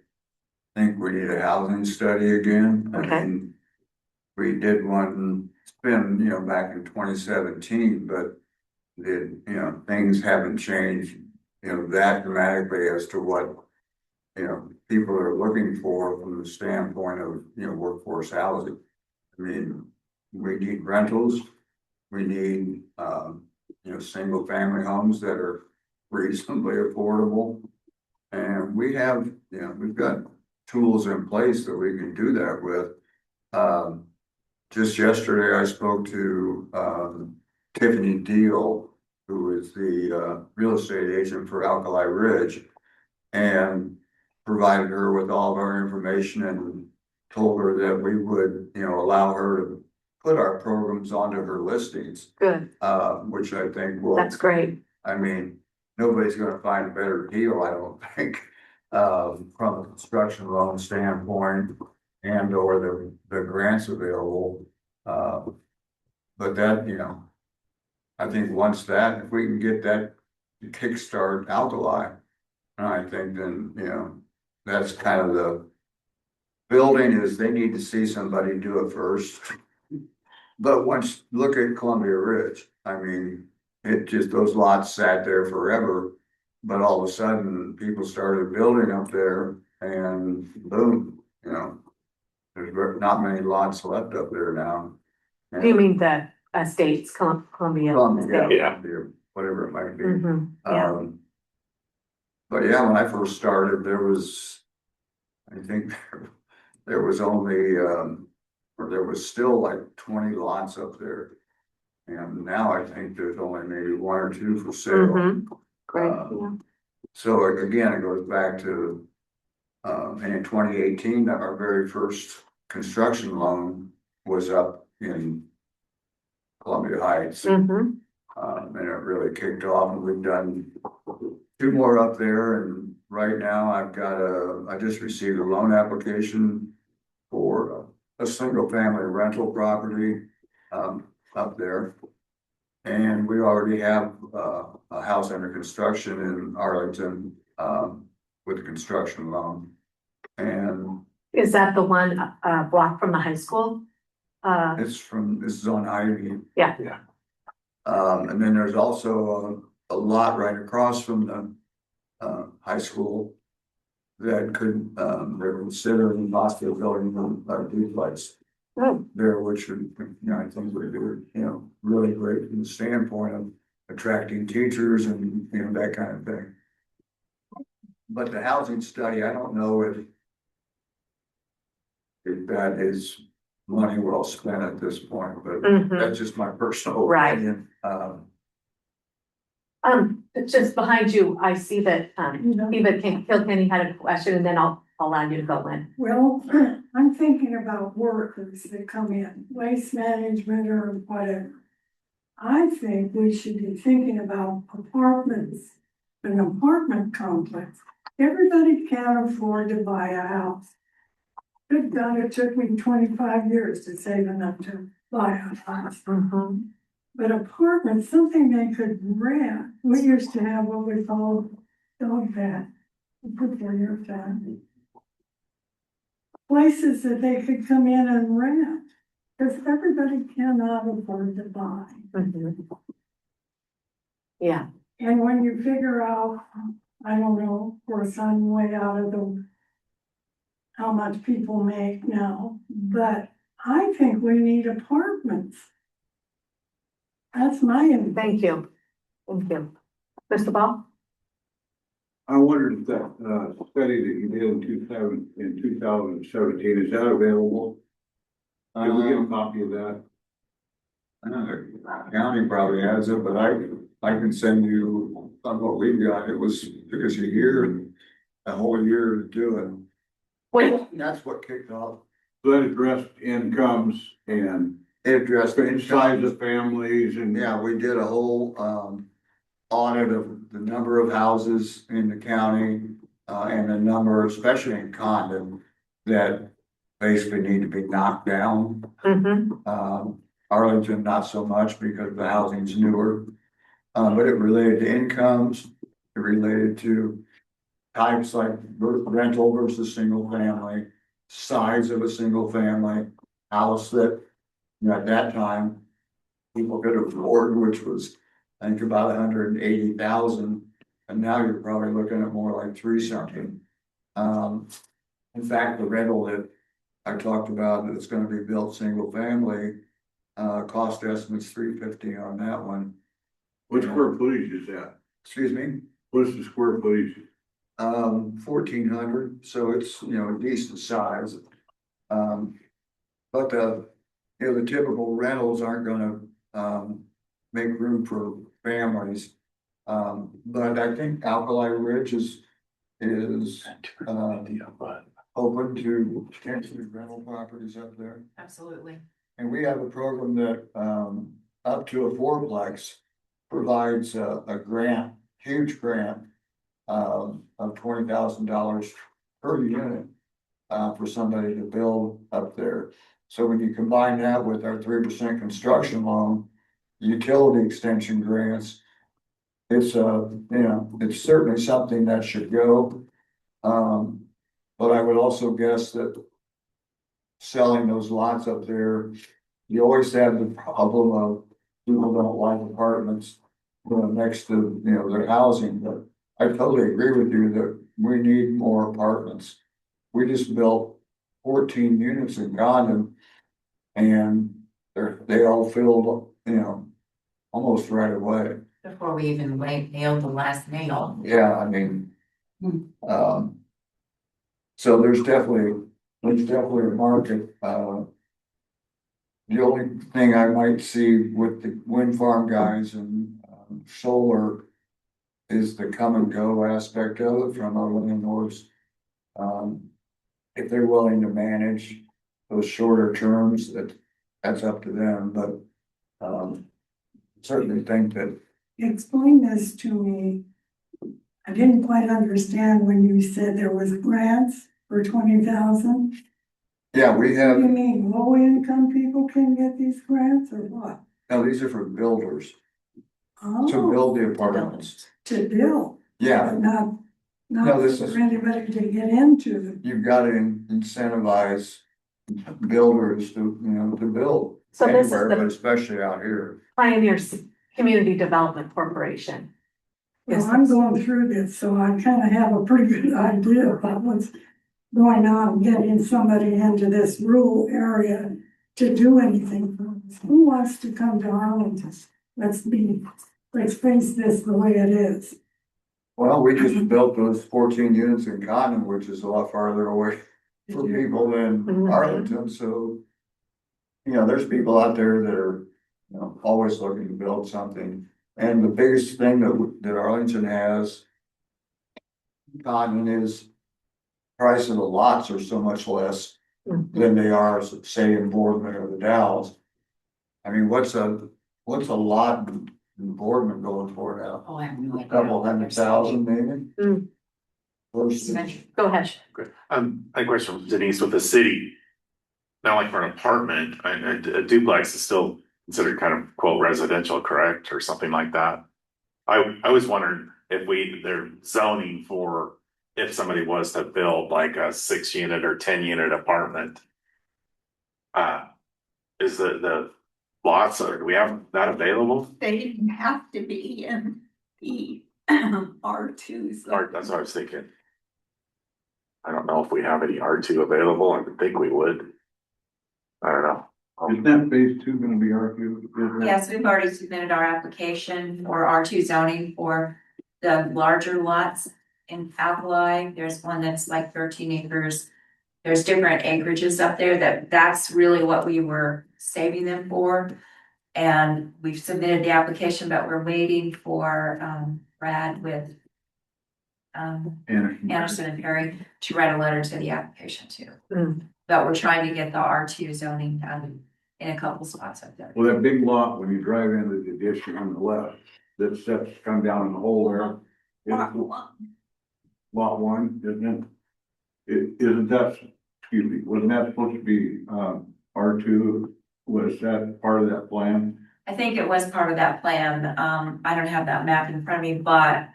think we need a housing study again. Okay. I mean, we did one, it's been, back in 2017, but things haven't changed, that dramatically as to what, people are looking for from the standpoint of, workforce housing. I mean, we need rentals, we need, single family homes that are reasonably affordable. And we have, we've got tools in place that we can do that with. Just yesterday, I spoke to Tiffany Deal, who is the real estate agent for Alkali Ridge, and provided her with all of our information and told her that we would, allow her to put our programs onto her listings. Good, Which I think will. that's great. I mean, nobody's gonna find a better deal, I don't think, from a construction loan standpoint and or the grants available. But that, I think once that, if we can get that kickstart Alkali, I think then, that's kind of the building is they need to see somebody do it first. But once, look at Columbia Ridge, I mean, it just, those lots sat there forever, but all of a sudden, people started building up there and boom, there's not many lots left up there now. Do you mean the states, Columbia? Columbia, Yeah. whatever it might be. Mhm, yeah. But yeah, when I first started, there was, I think there was only, or there was still like 20 lots up there. And now I think there's only maybe one or two for sale. Mhm. Great, yeah. So again, it goes back to, in 2018, our very first construction loan was up in Columbia Heights. Mhm. And it really kicked off, and we've done two more up there, and right now I just received a loan application for a single family rental property, up there. And we already have, a house under construction in Arlington, with a construction loan. And Is that the one, block from the high school? this is on Ivy. Yeah. Yeah. And then there's also a lot right across from the high school that could, they're considering possibly building a duplex there, which would, I think would be, really great from the standpoint of attracting teachers and, that kind of thing. But the housing study, I don't know if if that is money well spent at this point, but Mhm. that's just my personal Right. opinion. Just behind you, I see that, Eva Kilkenny had a question, and then I'll allow you to go in. Well, I'm thinking about workers that come in, waste management or whatever. I think we should be thinking about apartments, an apartment complex. Everybody can't afford to buy a house. Good God, it took me 25 years to save enough to buy a house. Mhm. But apartments, something they could rent. We used to have what we called dog vet, for your family. Places that they could come in and rent, because everybody cannot afford to buy. Mhm. Yeah, And when you figure out, I don't know, of course, I'm way out of how much people make now, but I think we need apartments. That's my opinion. thank you. Thank you. Mr. Ball? I wondered if that, study that you did in 2017, is that available? Did we get a copy of that? County probably has it, but I can send you on what we've got. It took us a year, a whole year to do it. Wait, That's what kicked off. So that addressed incomes and It addressed size of families and. Yeah, we did a whole, audit of the number of houses in the county, and the number, especially in Condon, that basically need to be knocked down. mhm, Arlington, not so much because the housing's newer. But it related to incomes, it related to types like rental versus single family, size of a single family, house that, at that time, people could afford, which was, I think, about 180,000. And now you're probably looking at more like 3-something. In fact, the rental that I talked about that's gonna be built single family, cost estimate's $350 on that one. What square footage is that? Excuse me? What's the square footage? 1,400, so it's, a decent size. But the typical rentals aren't gonna, make room for families. But I think Alkali Ridge is, open to potentially rental properties up there. Absolutely. And we have a program that, up to a fourplex provides a grant, huge grant, of $20,000 per unit, for somebody to build up there. So when you combine that with our 3% construction loan, utility extension grants, it's it's certainly something that should go. But I would also guess that selling those lots up there, you always have the problem of people don't like apartments, next to, their housing, but I totally agree with you that we need more apartments. We just built 14 units in Gondon, and they all filled, almost right away. Before we even nailed the last nail. Yeah, I mean, so there's definitely a market. The only thing I might see with the wind farm guys and solar is the come and go aspect of it from our landlords. If they're willing to manage those shorter terms, that's up to them, but certainly think that. Explain this to me. I didn't quite understand when you said there was grants for 20,000. Yeah, we You have, mean low income people can get these grants or what? now these are for builders to Oh, build the apartments. to build, Yeah, but not No, this is- for anybody to get into. you've got to incentivize builders to build So this is anywhere, but the especially out here. Pioneer Community Development Corporation. Well, I'm going through this, so I kind of have a pretty good idea about what's going on, getting somebody into this rural area to do anything. Who wants to come to Arlington? Let's face this the way it is. Well, we just built those 14 units in Condon, which is a lot farther away for people in Mhm. Arlington, so. You know, there's people out there that are, you know, always looking to build something, and the biggest thing that Arlington has. Gotten is price of the lots are so much less than they are, say, in Boardman or the Dalles. I mean, what's a lot in Boardman going for now? Oh, I have no A idea. couple $100,000 maybe? Mm. Versus- Go ahead. Good. A question from Denise with the city. Now, like for an apartment, a duplex is still considered kind of quote residential, correct, or something like that. I was wondering if they're zoning for if somebody was to build like a 6 unit or 10 unit apartment. Is the lots, or do we have that available? They didn't have to be in the R2 Or that's what I was thinking. I don't know if we have any R2 available. I would think we would. I don't know. Is that phase two gonna be RQ? Yes, we've already submitted our application for R2 zoning for the larger lots in Alkali. There's one that's like 13 acres. There's different acreages up there that's really what we were saving them for. And we've submitted the application, but we're waiting for Brad with Anderson and Perry to write a letter to the application too. But we're trying to get the R2 zoning done in a couple spots up there. Well, that big lot, when you drive into the district on the left, that steps come down in the hole there. Lot one, isn't it? Isn't that, excuse me, wasn't that supposed to be, R2? Was that part of that plan? I think it was part of that plan. I don't have that map in front of me, but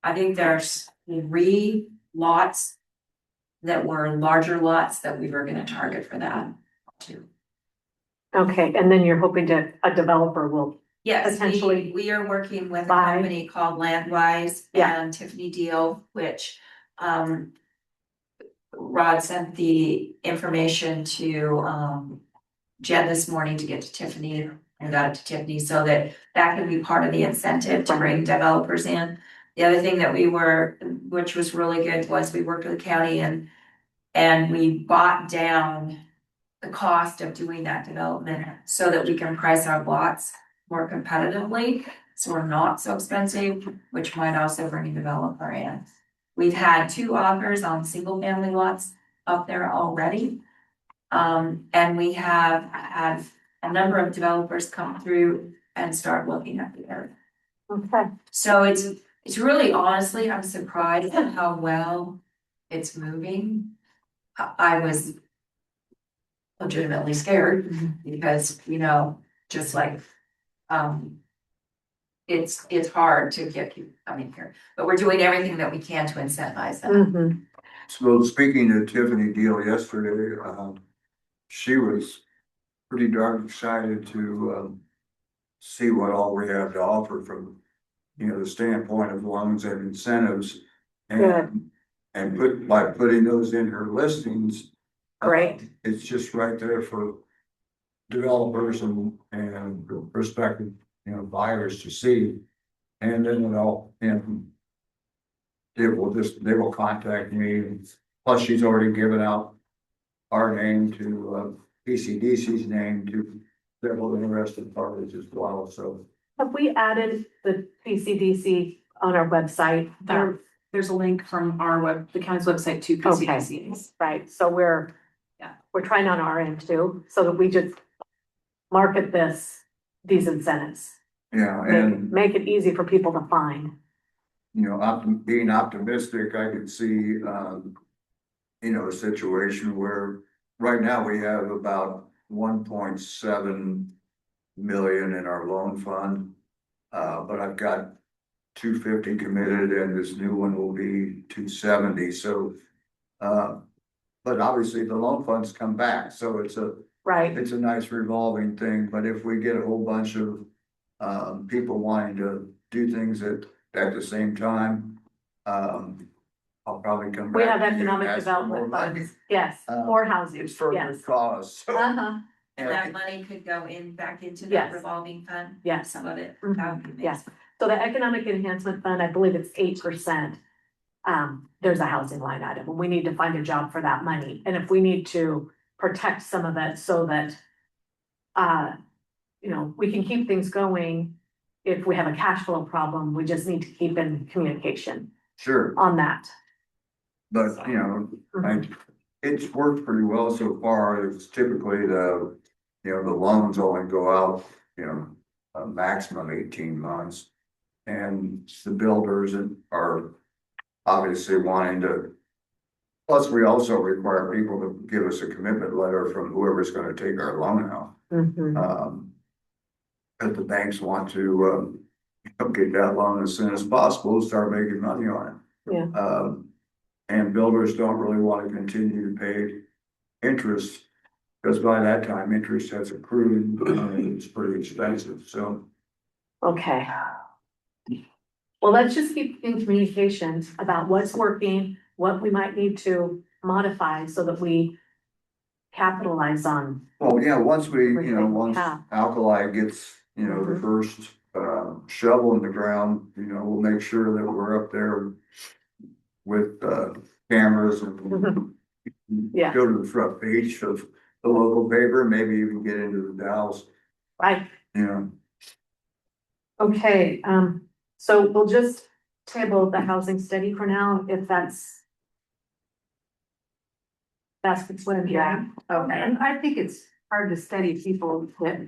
I think there's 3 lots that were larger lots that we were gonna target for that too. Okay, and then you're hoping a developer will, Yes, Potentially we are working with a buy. company called Landwise Yeah. and Tiffany Deal, which Rod sent the information to Jen this morning to get to Tiffany and got it to Tiffany so that can be part of the incentive to bring developers in. The other thing that which was really good, was we worked with the county and we bought down the cost of doing that development so that we can price our lots more competitively. So we're not so expensive, which might also bring a developer in. We've had 2 offers on single family lots up there already. And we have had a number of developers come through and start looking at the area. okay, So it's really, honestly, I'm surprised at how well it's moving. I was legitimately scared because, just like, it's hard to get people coming here, but we're doing everything that we can to incentivize them. So speaking to Tiffany Deal yesterday, she was pretty darn excited to, see what all we have to offer from, the standpoint of loans and incentives. And by putting those in her listings. Great. It's just right there for developers and prospective, buyers to see. And then they will contact me. Plus, she's already given out our name to, PCDC's name to several interested parties as well, so. have we added the PCDC on our website? There's a link from the county's website to PCDC's. Right, so we're trying on our end too, so that we just market these incentives. Yeah, and, Make it easy for people to find. being optimistic, I could see, a situation where right now we have about 1.7 million in our loan fund. But I've got 250 committed and this new one will be 270, so, but obviously the loan funds come back, so it's a nice revolving thing, but if we get a whole bunch of, people wanting to do things at the same time, I'll probably come back. We have to you and economic ask for development more money. funds, yes, more housing, It's for yes. good cause, so. And that money could go back into that Yes. revolving fund. Yes. Some of it. Mhm. That would be Yes. amazing. So the economic enhancement fund, I believe it's 8%. there's a housing line item, and we need to find a job for that money. And if we need to protect some of it so that, we can keep things going. If we have a cash flow problem, we just need to keep in communication Sure, on that. but it's worked pretty well so far. It's typically the loans only go out, a maximum 18 months. And the builders are obviously wanting to, plus we also require people to give us a commitment letter from whoever's gonna take our loan out. But the banks want to, get that loan as soon as possible, start making money on it. Yeah. And builders don't really want to continue to pay interest, because by that time, interest has accrued, and it's pretty expensive, so. Okay. Well, let's just keep in communication about what's working, what we might need to modify so that we capitalize on. Well, yeah, once we, Everything we once have. Alkali gets, the first, shovel in the ground, we'll make sure that we're up there with, cameras and Yeah. go to the front page of the local paper, maybe even get into the Dalles, Right. you know. Okay, so we'll just table the housing study for now, if that's what I'm hearing. Okay. And I think it's hard to study people that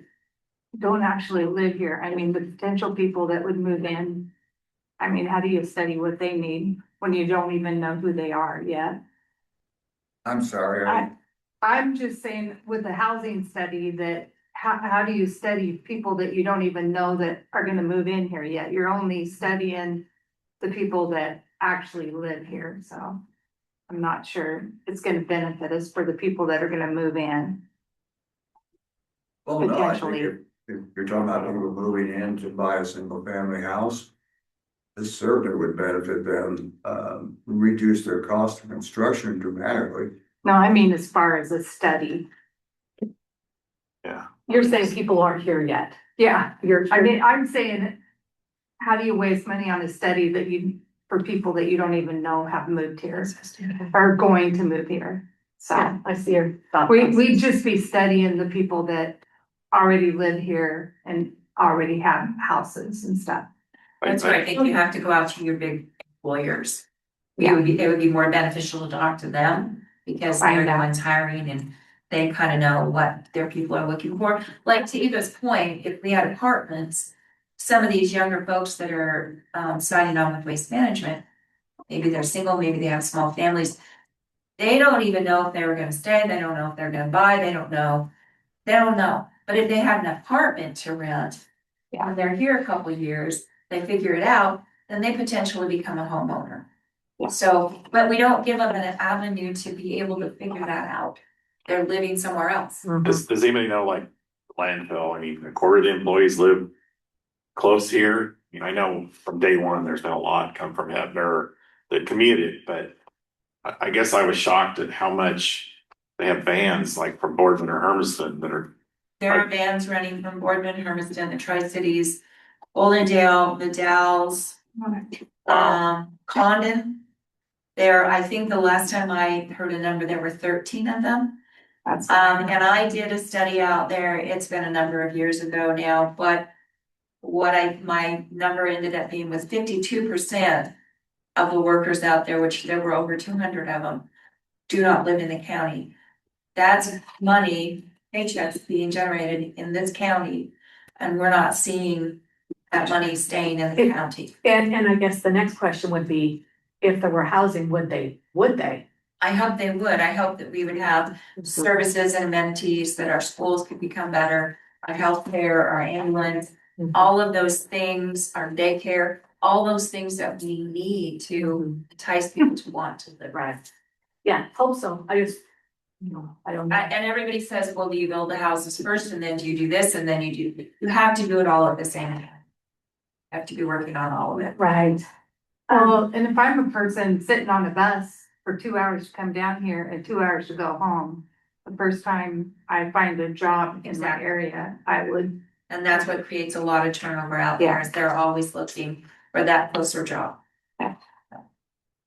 don't actually live here. I mean, the potential people that would move in. I mean, how do you study what they need when you don't even know who they are yet? I'm sorry, I'm just saying with the housing study that how do you study people that you don't even know that are gonna move in here yet? You're only studying the people that actually live here, so. I'm not sure it's gonna benefit us for the people that are gonna move in. well, no, I think potentially. if you're talking about people moving in to buy a single family house, this certainly would benefit them, reduce their cost of construction dramatically. No, I mean, as far as a study. Yeah. You're saying people aren't here yet. Yeah, You're, I mean, I'm saying, how do you waste money on a study for people that you don't even know have moved here or going to move here? So yeah, I see your thought. we'd just be studying the people that already live here and already have houses and stuff. That's why I think you have to go out to your big employers. Yeah. It would be more beneficial to talk to them because they're Find the out. ones hiring and they kind of know what their people are looking for. Like to Eva's point, if we had apartments, some of these younger folks that are signing on with waste management, maybe they're single, maybe they have small families. They don't even know if they were gonna stay, they don't know if they're gonna buy, they don't know. But if they had an apartment to rent, and they're here a couple of years, they figure it out, then they potentially become a homeowner. Yeah. So, but we don't give them an avenue to be able to figure that out. They're living somewhere else. Does anybody know, like, landfill, I mean, a quarter of the employees live close here? I know from day one, there's been a lot come from Hebner that commuted, but I guess I was shocked at how much they have vans, like from Boardman or Hermiston, that are. There are vans running from Boardman, Hermiston, the Tri-Cities, Olandale, the Dalles, Condon. I think the last time I heard a number, there were 13 of them. That's And I did a study out there, it's been a number of years ago now, but my number ended up being was 52% of the workers out there, which there were over 200 of them, do not live in the county. That's money, paychecks being generated in this county, and we're not seeing that money staying in the county. And I guess the next question would be, if there were housing, would they? I hope they would. I hope that we would have services and amenities, that our schools could become better, our healthcare, our ambulance, all of those things, our daycare, all those things that we need to entice people to want to live. Right. Yeah, hope so. I just, I don't know. And everybody says, well, do you build the houses first and then do you do this and then you have to do it all at the same time. You have to be working on all of it. Right. Well, and if I'm a person sitting on a bus for 2 hours to come down here and 2 hours to go home, the first time I find a job in that area, I would. And that's what creates a lot of turnover out there, is they're always looking for that closer job.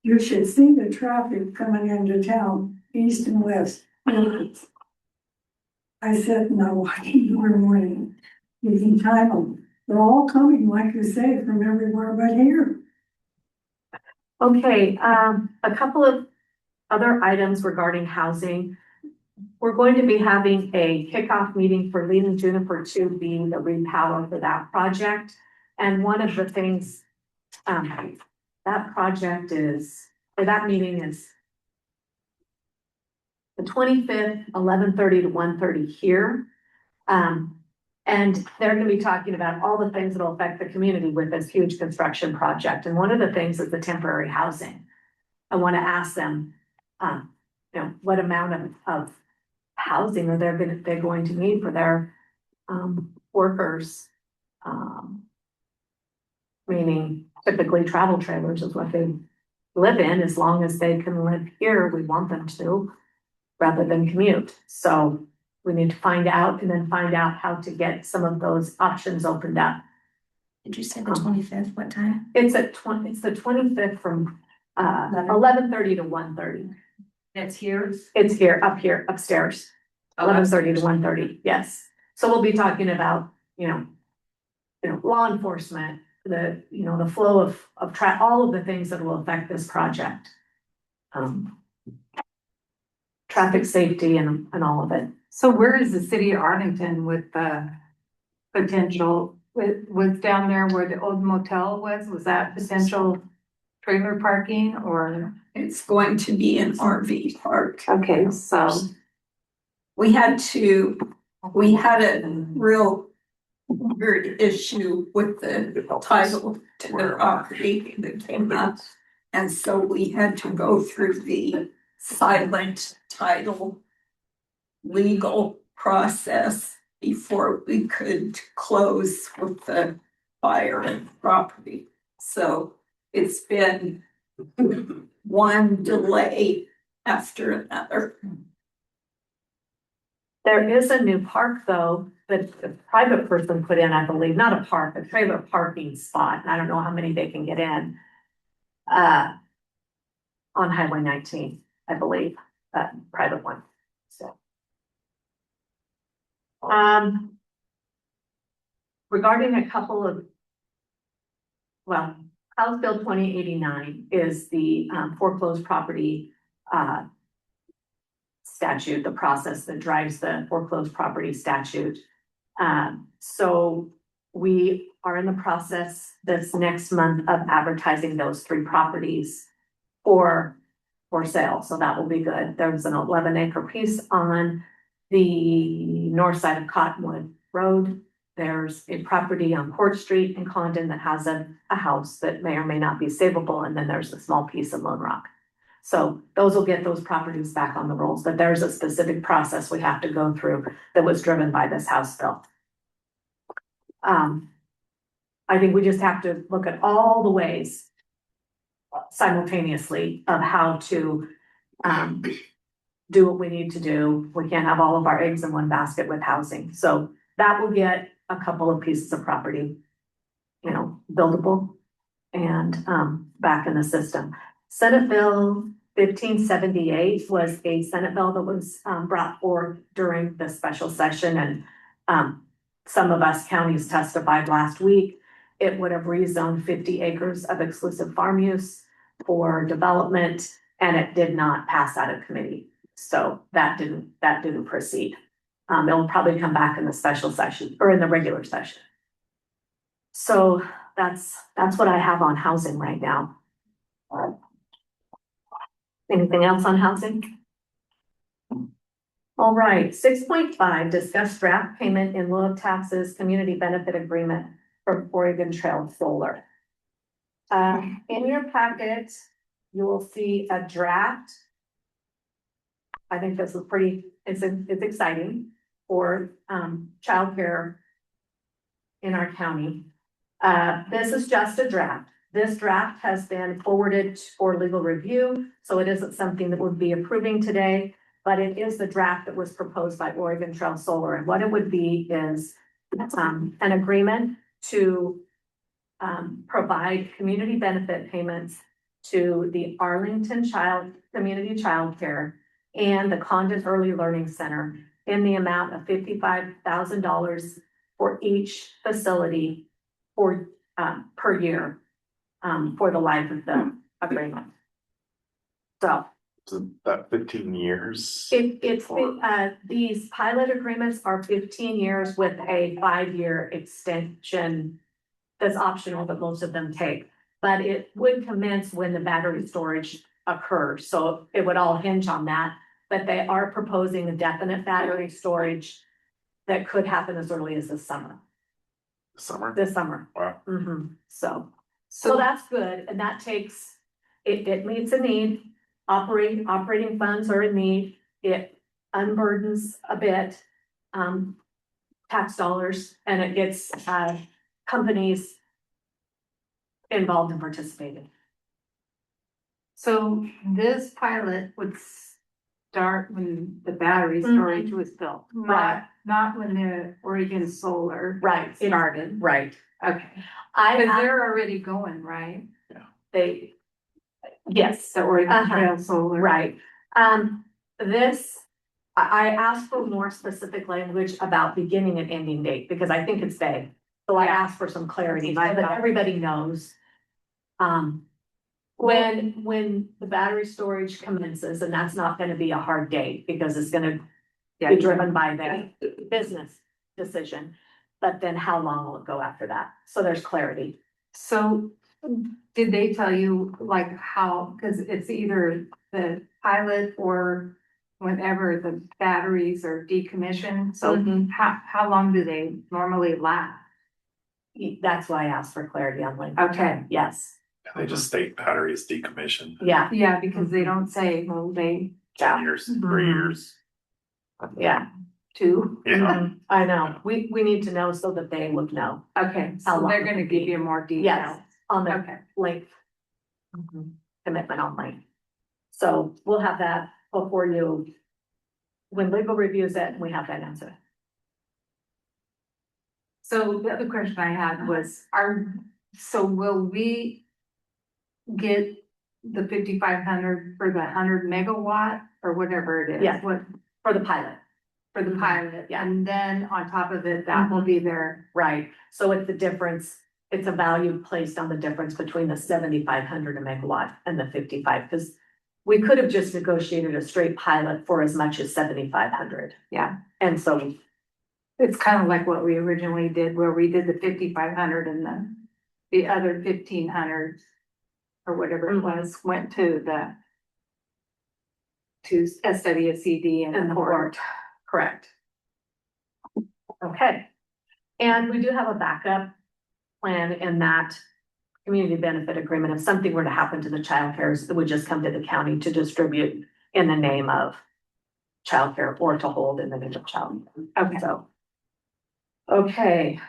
You should see the traffic coming into town, east and west. I said, no, watching tomorrow morning, you can time them. They're all coming, like you say, from everywhere but here. Okay, a couple of other items regarding housing. We're going to be having a kickoff meeting for leading Juniper to be the repower for that project. And one of the things, that project is, or that meeting is the 25th, 11:30 to 1:30 here. And they're gonna be talking about all the things that will affect the community with this huge construction project. And one of the things is the temporary housing. I wanna ask them, what amount of housing are they're going to need for their, workers? Meaning typically travel trailers is what they live in, as long as they can live here, we want them to, rather than commute. So we need to find out and then find out how to get some of those options opened up. Did you say the 25th? What time? It's the 25th from 11:30 to 1:30. It's here. It's here, up here, upstairs. 11:30 to 1:30, yes. So we'll be talking about, law enforcement, the flow of all of the things that will affect this project. Traffic safety and all of it. So where is the city of Arlington with the potential, was down there where the old motel was that potential trailer parking or? It's going to be an RV park. Okay, so We had a real weird issue with the title to the property that came up. And so we had to go through the silent title legal process before we could close with the buyer and property. So it's been one delay after another. there is a new park though, that a private person put in, I believe, not a park, a trailer parking spot. I don't know how many they can get in. On Highway 19, I believe, private one, so. Regarding a couple of, House Bill 2089 is the foreclosed property statute, the process that drives the foreclosed property statute. So we are in the process this next month of advertising those 3 properties for sale, so that will be good. There's an 11-acre piece on the north side of Cottonwood Road. There's a property on Court Street in Condon that has a house that may or may not be savable, and then there's a small piece of Lone Rock. So those will get those properties back on the rolls, but there's a specific process we have to go through that was driven by this House bill. I think we just have to look at all the ways simultaneously of how to do what we need to do. We can't have all of our eggs in one basket with housing. So that will get a couple of pieces of property, buildable and back in the system. Senate Bill 1578 was a Senate bill that was brought forth during the special session, and some of us counties testified last week. It would have rezoned 50 acres of exclusive farm use for development, and it did not pass out of committee. So that didn't proceed. It'll probably come back in the special session or in the regular session. So that's what I have on housing right now. Anything else on housing? All right, 6.5, discuss draft payment in lieu of taxes, community benefit agreement for Oregon Trail Solar. In your packet, you will see a draft. I think this is it's exciting for childcare in our county. This is just a draft. This draft has been forwarded for legal review, so it isn't something that we'll be approving today, but it is the draft that was proposed by Oregon Trail Solar. And what it would be is an agreement to provide community benefit payments to the Arlington Community Childcare and the Condon Early Learning Center in the amount of $55,000 for each facility for, per year, for the life of the agreement. So Isn't that 15 years? these pilot agreements are 15 years with a 5-year extension that's optional, but most of them take. But it would commence when the battery storage occurs, so it would all hinge on that. But they are proposing a definite battery storage that could happen as early as this summer. Summer? Wow. So that's good, and that takes, it meets a need. Operating funds are in need. It unburdens a bit, tax dollars, and it gets, companies involved and participating. So this pilot would start when the battery storage was built, Right. not when the Oregon Solar Right. started. Right. Okay, I, because they're already going, right? yes, The Oregon Uh-huh. Trail Solar. right. This, I asked for more specific language about beginning and ending date, because I think it's vague. So I asked for some clarity, so that everybody knows. When the battery storage commences, and that's not gonna be a hard date, because it's gonna be driven by the business decision. But then how long will it go after that? So there's clarity. So did they tell you like how, because it's either the pilot or whenever the batteries are decommissioned, so how long do they normally last? That's why I asked for clarity on language. Okay, Yes, They just state battery is decommissioned. yeah, yeah, because they don't say, well, they 10 years, 3 years. yeah. two. Yeah. I know, we need to know so that they would know. Okay, How so long they're it gonna would give be. you more details. Yes, on the Okay. length. Commitment on length. So we'll have that before you, when legal reviews it, we have that answer. So the other question I had was, so will we get the 5,500 for the 100 megawatt or whatever it is? Yeah. What, For the pilot, for the pilot? Yeah. And then on top of it, that will be there. right? So it's the difference, it's a value placed on the difference between the 7,500 a megawatt and the 55, because we could have just negotiated a straight pilot for as much as 7,500. Yeah. And so, It's kind of like what we originally did, where we did the 5,500 and the other 1,500 or whatever it was, went to SWCD and the port. correct. Okay. And we do have a backup plan in that community benefit agreement. If something were to happen to the childcare, it would just come to the county to distribute in the name of childcare or to hold in the name of child. Okay, so. Okay,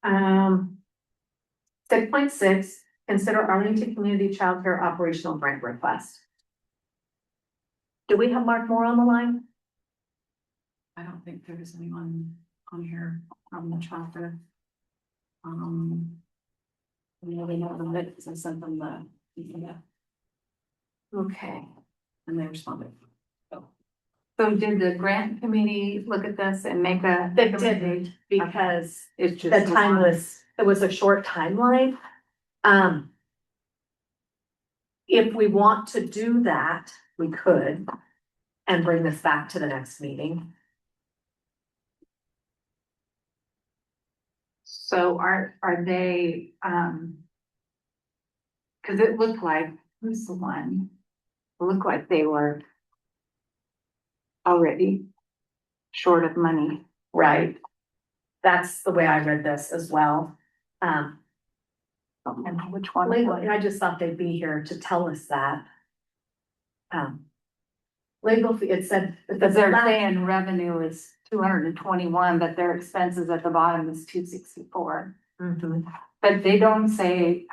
6.6, consider Arlington Community Childcare Operational Grant Request. Do we have Mark Moore on the line? I don't think there's anyone on here from the chapter. I really know them because I sent them the, yeah, Okay. and they responded. So did the grant committee look at this and make a? They didn't, because It's the just. time was, it was a short timeline. If we want to do that, we could and bring this back to the next meeting. So are they, cause it looked like, who's the one? It looked like they were already short of money. Right. That's the way I read this as well. And which one? it was. Legally, I just thought they'd be here to tell us that. Legal fee, it said. Because they're saying revenue is 221, but their expenses at the bottom is 264. But they don't say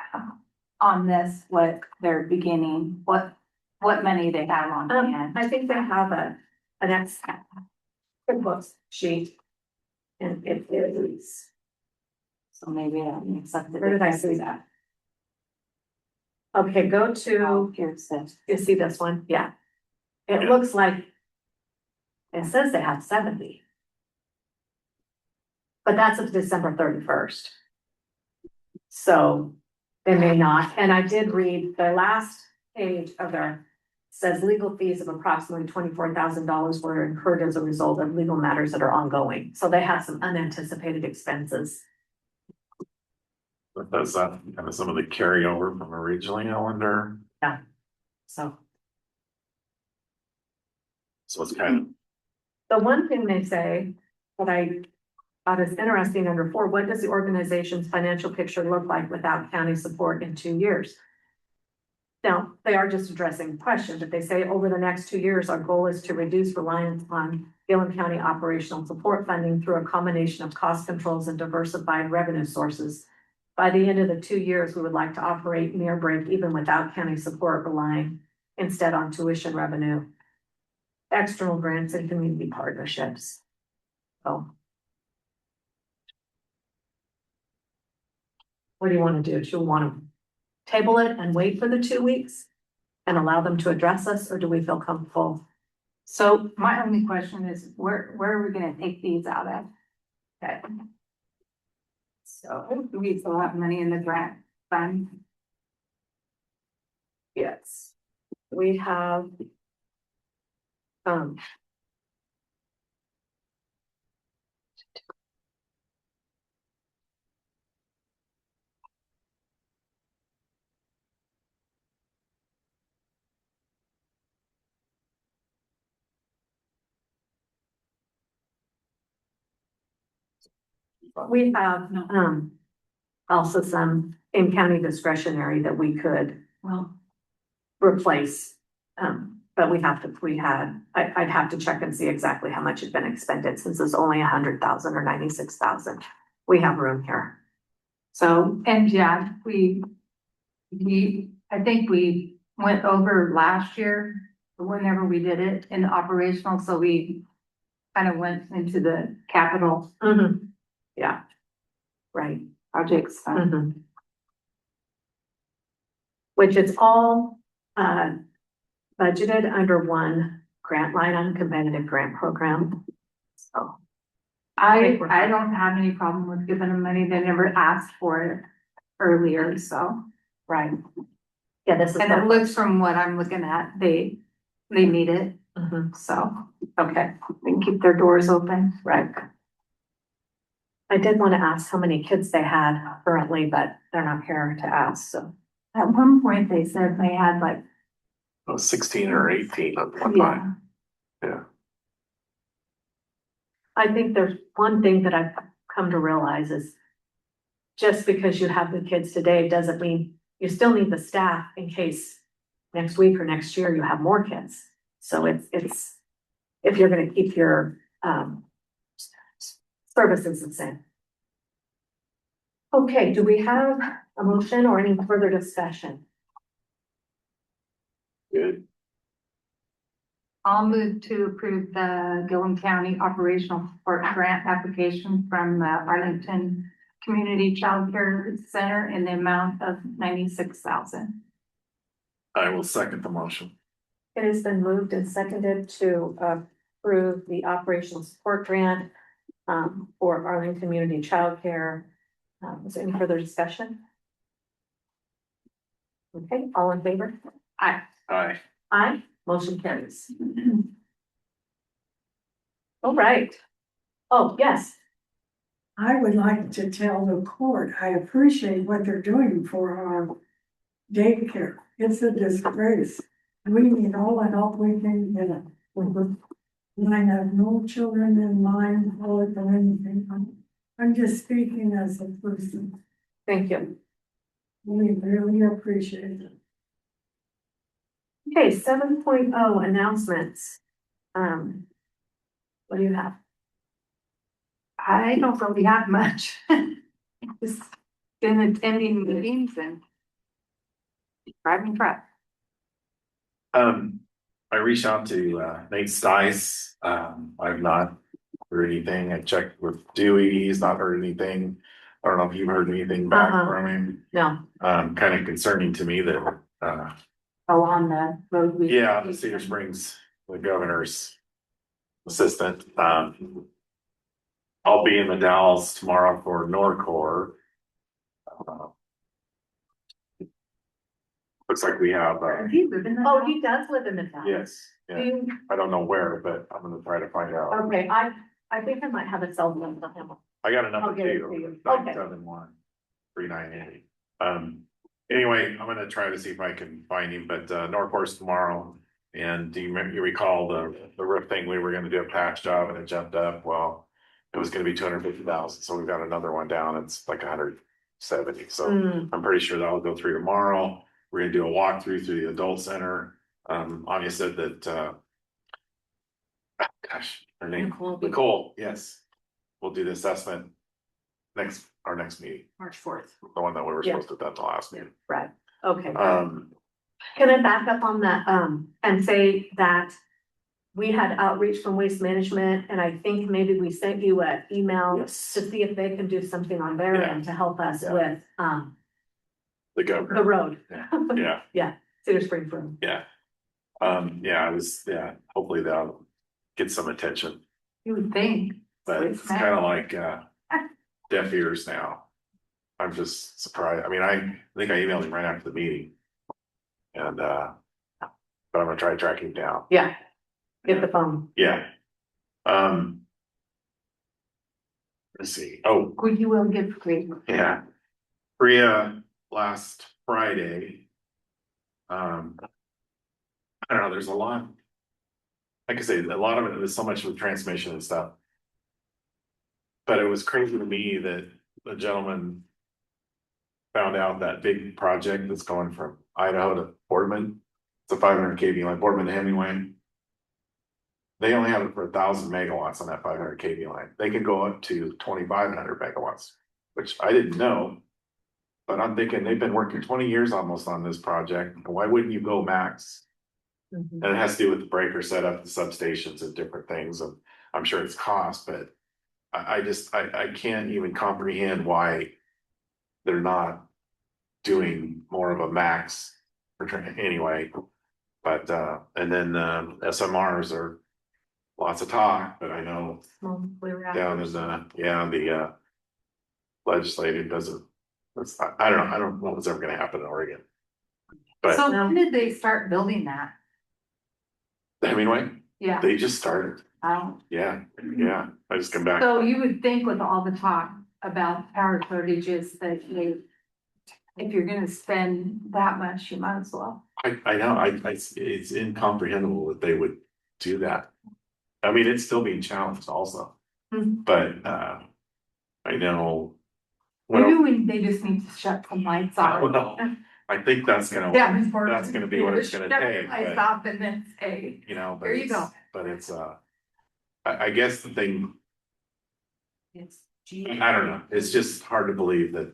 on this what they're beginning, what money they have on hand. I think they have an QuickBooks sheet. And it is. So maybe that makes up the. Where did I see that? Okay, go to, Oh, here's this. you see this one? Yeah. It Yeah. looks like it says they have 70. But that's of December 31st. So they may not, and I did read the last page of their, says legal fees of approximately $24,000 were incurred as a result of legal matters that are ongoing. So they have some unanticipated expenses. But that's that kind of some of the carryover from originally, I wonder. So So it's kind of, the one thing they say that I thought is interesting under 4, what does the organization's financial picture look like without county support in 2 years? Now, they are just addressing the question, but they say over the next 2 years, our goal is to reduce reliance on Gilliam County operational support funding through a combination of cost controls and diversified revenue sources. By the end of the 2 years, we would like to operate near break even without county support, relying instead on tuition revenue, external grants, and community partnerships. So. What do you want to do? Do you want to table it and wait for the 2 weeks and allow them to address us, or do we feel comfortable? So my only question is, where are we gonna take these out of? Okay. So do we still have money in the grant fund? Yes. We have. Um. We have, also some in-county discretionary that we could, Well, replace. But I'd have to check and see exactly how much had been expended, since it's only 100,000 or 96,000. We have room here. So, and yeah, I think we went over last year, whenever we did it in operational, so we kind of went into the capital Yeah. Right. projects. Which is all, budgeted under one grant line on competitive grant program. So. I don't have any problem with giving them money. They never asked for it earlier, so. Right. Yeah, this is. And it looks from what I'm looking at, they need it, so Okay, they can keep their doors open. right. I did want to ask how many kids they had currently, but they're not here to ask, so. At one point, they said they had like, 16 or 18 at one time. Yeah. I think there's one thing that I've come to realize is just because you have the kids today doesn't mean you still need the staff in case next week or next year you have more kids. So it's, if you're gonna keep your, services the same. Okay, do we have a motion or any further discussion? Good. I'll move to approve the Gilliam County Operational Support Grant application from Arlington Community Child Care Center in the amount of 96,000. I will second the motion. It has been moved and seconded to approve the operational support grant for Arlington Community Childcare. Is there any further discussion? Okay, all in favor? Aye. Aye. Aye, motion carries. All right. Oh, yes. I would like to tell the court, I appreciate what they're doing for our daycare. It's a disgrace. We need all the help we can get. And I have no children in mind or anything. I'm just speaking as a person. Thank you. We really appreciate it. Okay, 7.0 announcements. What do you have? I don't really have much. Just been attending meetings and driving truck. I reached out to Nate Stice. I've not heard anything. I checked with Dewey, he's not heard anything. I don't know if you've heard anything back Uh-uh. from him. No, Kind of concerning to me that, Oh, on the road. yeah, the Cedar Springs, the governor's assistant, I'll be in the Dalles tomorrow for Norcor. Uh, Looks like we have, He live in the. oh, he does live in the town. yes, yeah, I don't know where, but I'm gonna try to find out. Okay, I think I might have a cell phone for him. I got a I'll number get it too, to you. Okay. 971-3980. Anyway, I'm gonna try to see if I can find him, but Norcor's tomorrow. And do you recall the roof thing? We were gonna do a patch job and it jumped up. Well, it was gonna be 250,000, so we've got another one down. It's like 170. So Mm, I'm pretty sure that'll go through tomorrow. We're gonna do a walkthrough through the adult center. Anya said that gosh, her name, Nicole, yes. We'll do the assessment our next meeting, March 4th. the one that we were Yeah. supposed to do at the last meeting. right, okay. Um, Can I back up on that, and say that we had outreach from Waste Management, and I think maybe we sent you an email to Yes. see if they can do something on their Yeah. end to help us Yeah. with, the the governor, road. yeah, Cedar Spring Road. yeah. Hopefully that'll get some attention, You would think. but it's kind of like, deaf ears now. I'm just surprised. I mean, I think I emailed him right after the meeting. And, but I'm gonna try to track him down. Yeah, get the phone. Yeah. Let's see. Oh, Would you will give great. yeah. Priya last Friday. I don't know, there's a lot. Like I say, a lot of it is so much with transmission and stuff. But it was crazy to me that the gentleman found out that big project that's going from Idaho to Boardman. It's a 500 kV line, Boardman to Hemingway. They only have it for 1,000 megawatts on that 500 kV line. They can go up to 2,500 megawatts, which I didn't know. But I'm thinking they've been working 20 years almost on this project. Why wouldn't you go max? Mhm. And it has to do with the breaker setup, the substations and different things. And I'm sure it's cost, but I can't even comprehend why they're not doing more of a max anyway. But, and then, SMRs are lots of talk, but I know Small clear down in the legislative doesn't, I don't know, I don't know what's ever gonna happen in Oregon. But So when did they start building that? Hemingway, Yeah. they just started, Um, yeah, I just come back. So you would think with all the talk about power shortages that if you're gonna spend that much, you might as well. I know, it's incomprehensible that they would do that. I mean, it's still being challenged also, Mhm. but, I know. Maybe they just need to shut the lights I off. don't know. I think that's gonna, Yeah. before- that's gonna be what it's gonna Shut the take, Lights but- off and then say, you know, but There you it's, go. but it's, I guess the thing, It's I don't know, it's just hard to believe that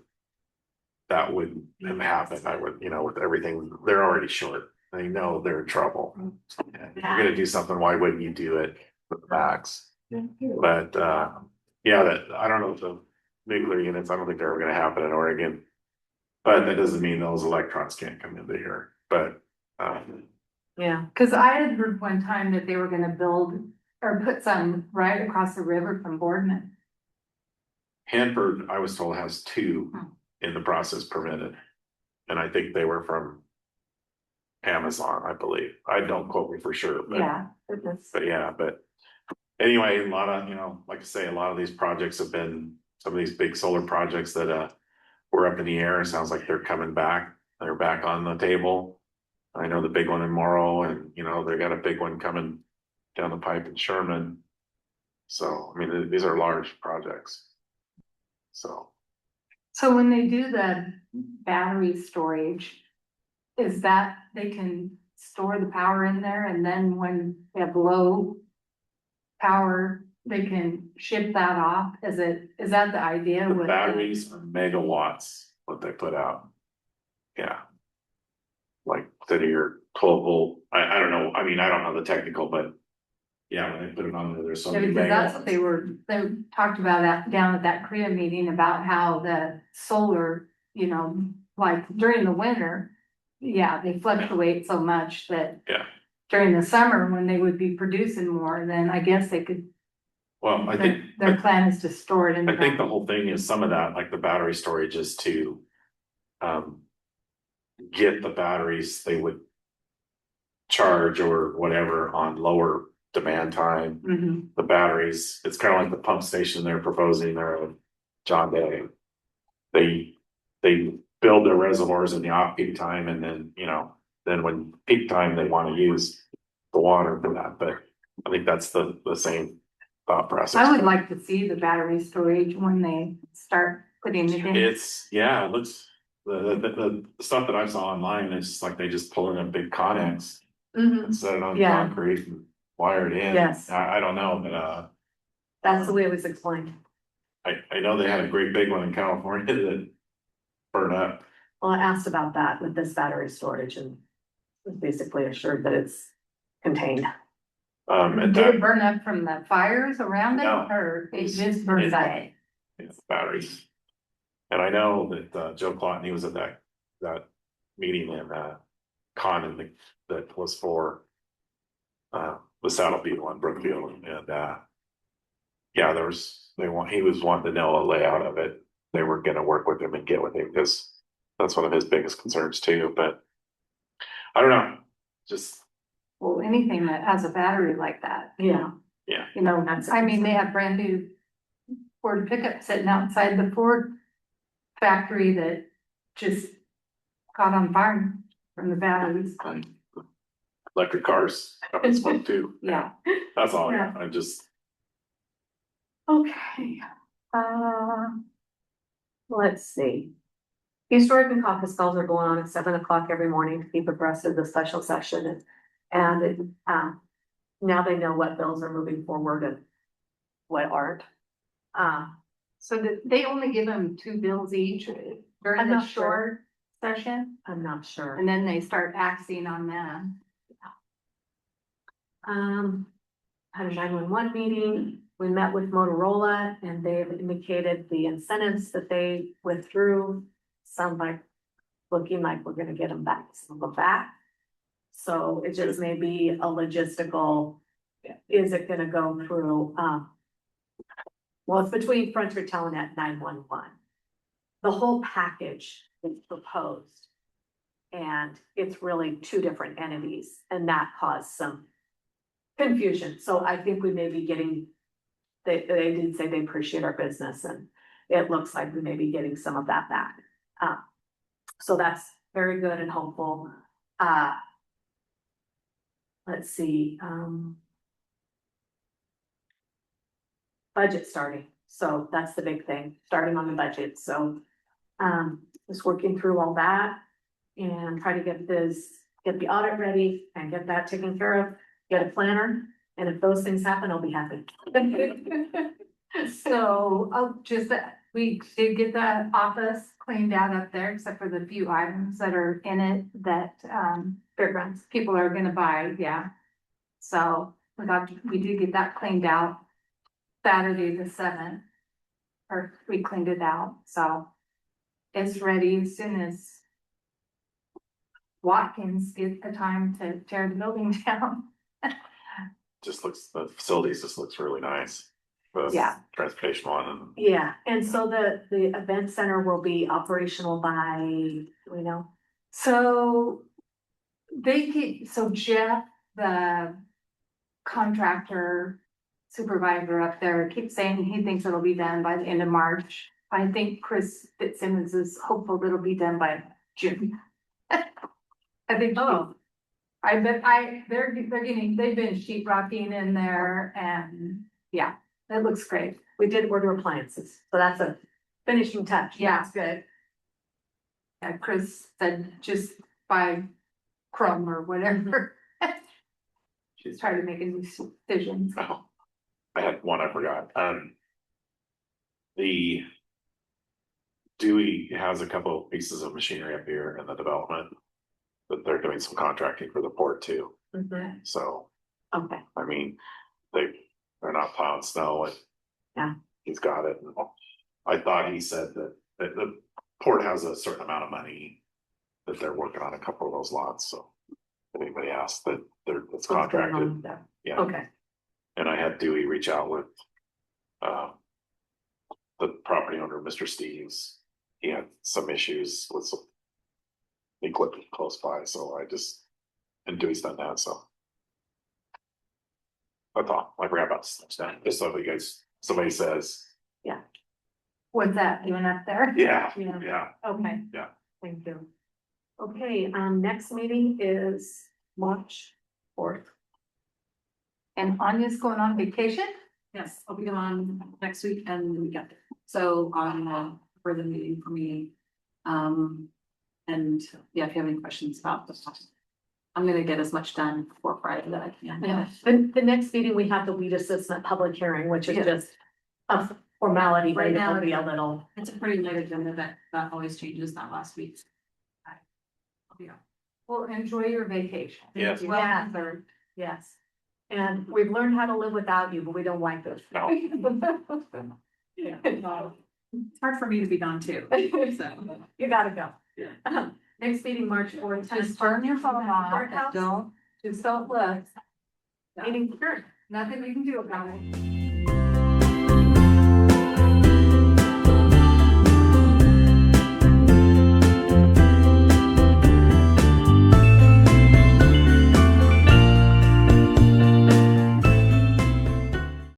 that would have happened. I would, with everything, they're already short. They know they're in trouble. And if you're gonna do something, why wouldn't you do it with the max? But, I don't know if the nuclear units, I don't think they're ever gonna happen in Oregon. But that doesn't mean those electrons can't come into here, but, Yeah, cause I had heard one time that they were gonna build or put some right across the river from Boardman. Hanford, I was told, has two in the process permitted. And I think they were from Amazon, I believe. I don't quote me for sure, but. Yeah. But anyway, a lot of, like I say, a lot of these projects have been, some of these big solar projects that were up in the air. It sounds like they're coming back. They're back on the table. I know the big one in Morrow and, they got a big one coming down the pipe in Sherman. So, I mean, these are large projects. So, So when they do the battery storage, is that they can store the power in there and then when they have low power, they can ship that off? Is that the idea? the with batteries are megawatts, what they put out. Yeah. Like, instead of your 12 volt, I don't know, I mean, I don't know the technical, but Yeah, when they put it on there, there's so Yeah, many because that's what megawatts. they talked about that down at that Korea meeting about how the solar, like during the winter. Yeah, they fluctuate so much that. Yeah. During the summer, when they would be producing more, then I guess they could, Well, I think, their plan is to store it in. I think the whole thing is some of that, like the battery storage is to. Get the batteries they would. Charge or whatever on lower demand time. Mhm. The batteries, it's kind of like the pump station they're proposing there at John Day. They build their reservoirs in the off-peak time and then, then when peak time, they want to use the water for that, but I think that's the same thought process. I would like to see the battery storage when they start putting it in. It looks, the stuff that I saw online, it's just like they just pull in a big Connex Mhm. and set it on Yeah. concrete and wire it in. Yes. I don't know, but, That's the way it was explained. I know they had a great big one in California that burned up. Well, I asked about that with this battery storage and was basically assured that it's contained. And Did that, it burn up from the fires around it, No. or it just burned up? batteries. And I know that, Joe Clotton, he was at that meeting in, Con that was for, the Saddle People in Brookfield and, yeah, he was wanting to know a layout of it. They were gonna work with him and get with him because that's one of his biggest concerns too, but I don't know, just, Well, anything that has a battery like that. Yeah. I mean, they have brand new Ford pickup sitting outside the Ford factory that just caught on fire from the batteries. electric cars, up in smoke too. Yeah. That's all I got. I just, Okay, let's see. Historic and caucus calls are going on at 7 o'clock every morning to keep abreast of the special session and now they know what bills are moving forward and what aren't. So they only give them 2 bills each during I'm the not sure. short session, I'm not sure. and then they start acting on them. Had a 911 meeting. We met with Motorola and they've indicated the incentives that they withdrew. Sound like looking like we're gonna get them back, some of them back. So it just may be a logistical, is it gonna go through, well, it's between Frontier Telenet 911. The whole package is proposed. And it's really 2 different entities and that caused some confusion. So I think we may be getting, they did say they appreciate our business and it looks like we may be getting some of that back. So that's very good and hopeful. Let's see, budget starting. So that's the big thing, starting on the budget. So, just working through all that and try to get the audit ready and get that taken care of, get a planner. And if those things happen, I'll be happy. So, we did get the office cleaned out up there, except for the few items that are in it that, Fairgrounds. people are gonna buy, yeah. So, we did get that cleaned out Saturday the 7th. Or we cleaned it out, so it's ready as soon as Watkins get the time to tear the building down. the facilities just looks really nice. The Yeah. transportation one and. Yeah, and so the event center will be operational by, do we know? So Jeff, the contractor supervisor up there, keeps saying he thinks it'll be done by the end of March. I think Chris Fitzsimmons is hopeful it'll be done by June. I think. Oh. I bet they've been sheet rocking in there and yeah, it looks great. We did order appliances, so that's a finishing touch. Yeah. That's good. Yeah, Chris said just buy Quorum or whatever. She's trying to make a new decision. Oh, I had one I forgot. The Dewey has a couple of pieces of machinery up here in the development. But they're doing some contracting for the port too. Mhm. So, Okay, I mean, snow and. Yeah. He's got it. I thought he said that the port has a certain amount of money that they're working on a couple of those lots, so. If anybody asked that it's What's going on contracted, with that? yeah, Okay, and I had Dewey reach out with. The property owner, Mr. Steves, he had some issues with some. Equipment close by, so and Dewey's done that, so. I thought, like, we're about to touch down, just so you guys, somebody says, What's that doing up there? yeah, Yeah. yeah, okay. Yeah. Thank you. Okay, next meeting is March 4th. And Anya's going on vacation? Yes, I'll be on next week and the week after. So for the meeting for me. And yeah, if you have any questions about this, I'm gonna get as much done before Friday that I can. Yeah, the next meeting, we have the weed assessment public hearing, which is Yeah. just a formality, but Right now, it'll be a little. It's a pretty late agenda that always changes, not last week's. I'll be out. Well, enjoy your vacation. Yes. Well Yeah. deserved. Yes. And we've learned how to live without you, but we don't like this. no, Yeah. It's hard for me to be gone too, so. You gotta go. Yeah. Next meeting, March 4th. Just turn your phone off, Courthouse. don't, just don't look. Meeting adjourned. Nothing we can do about it.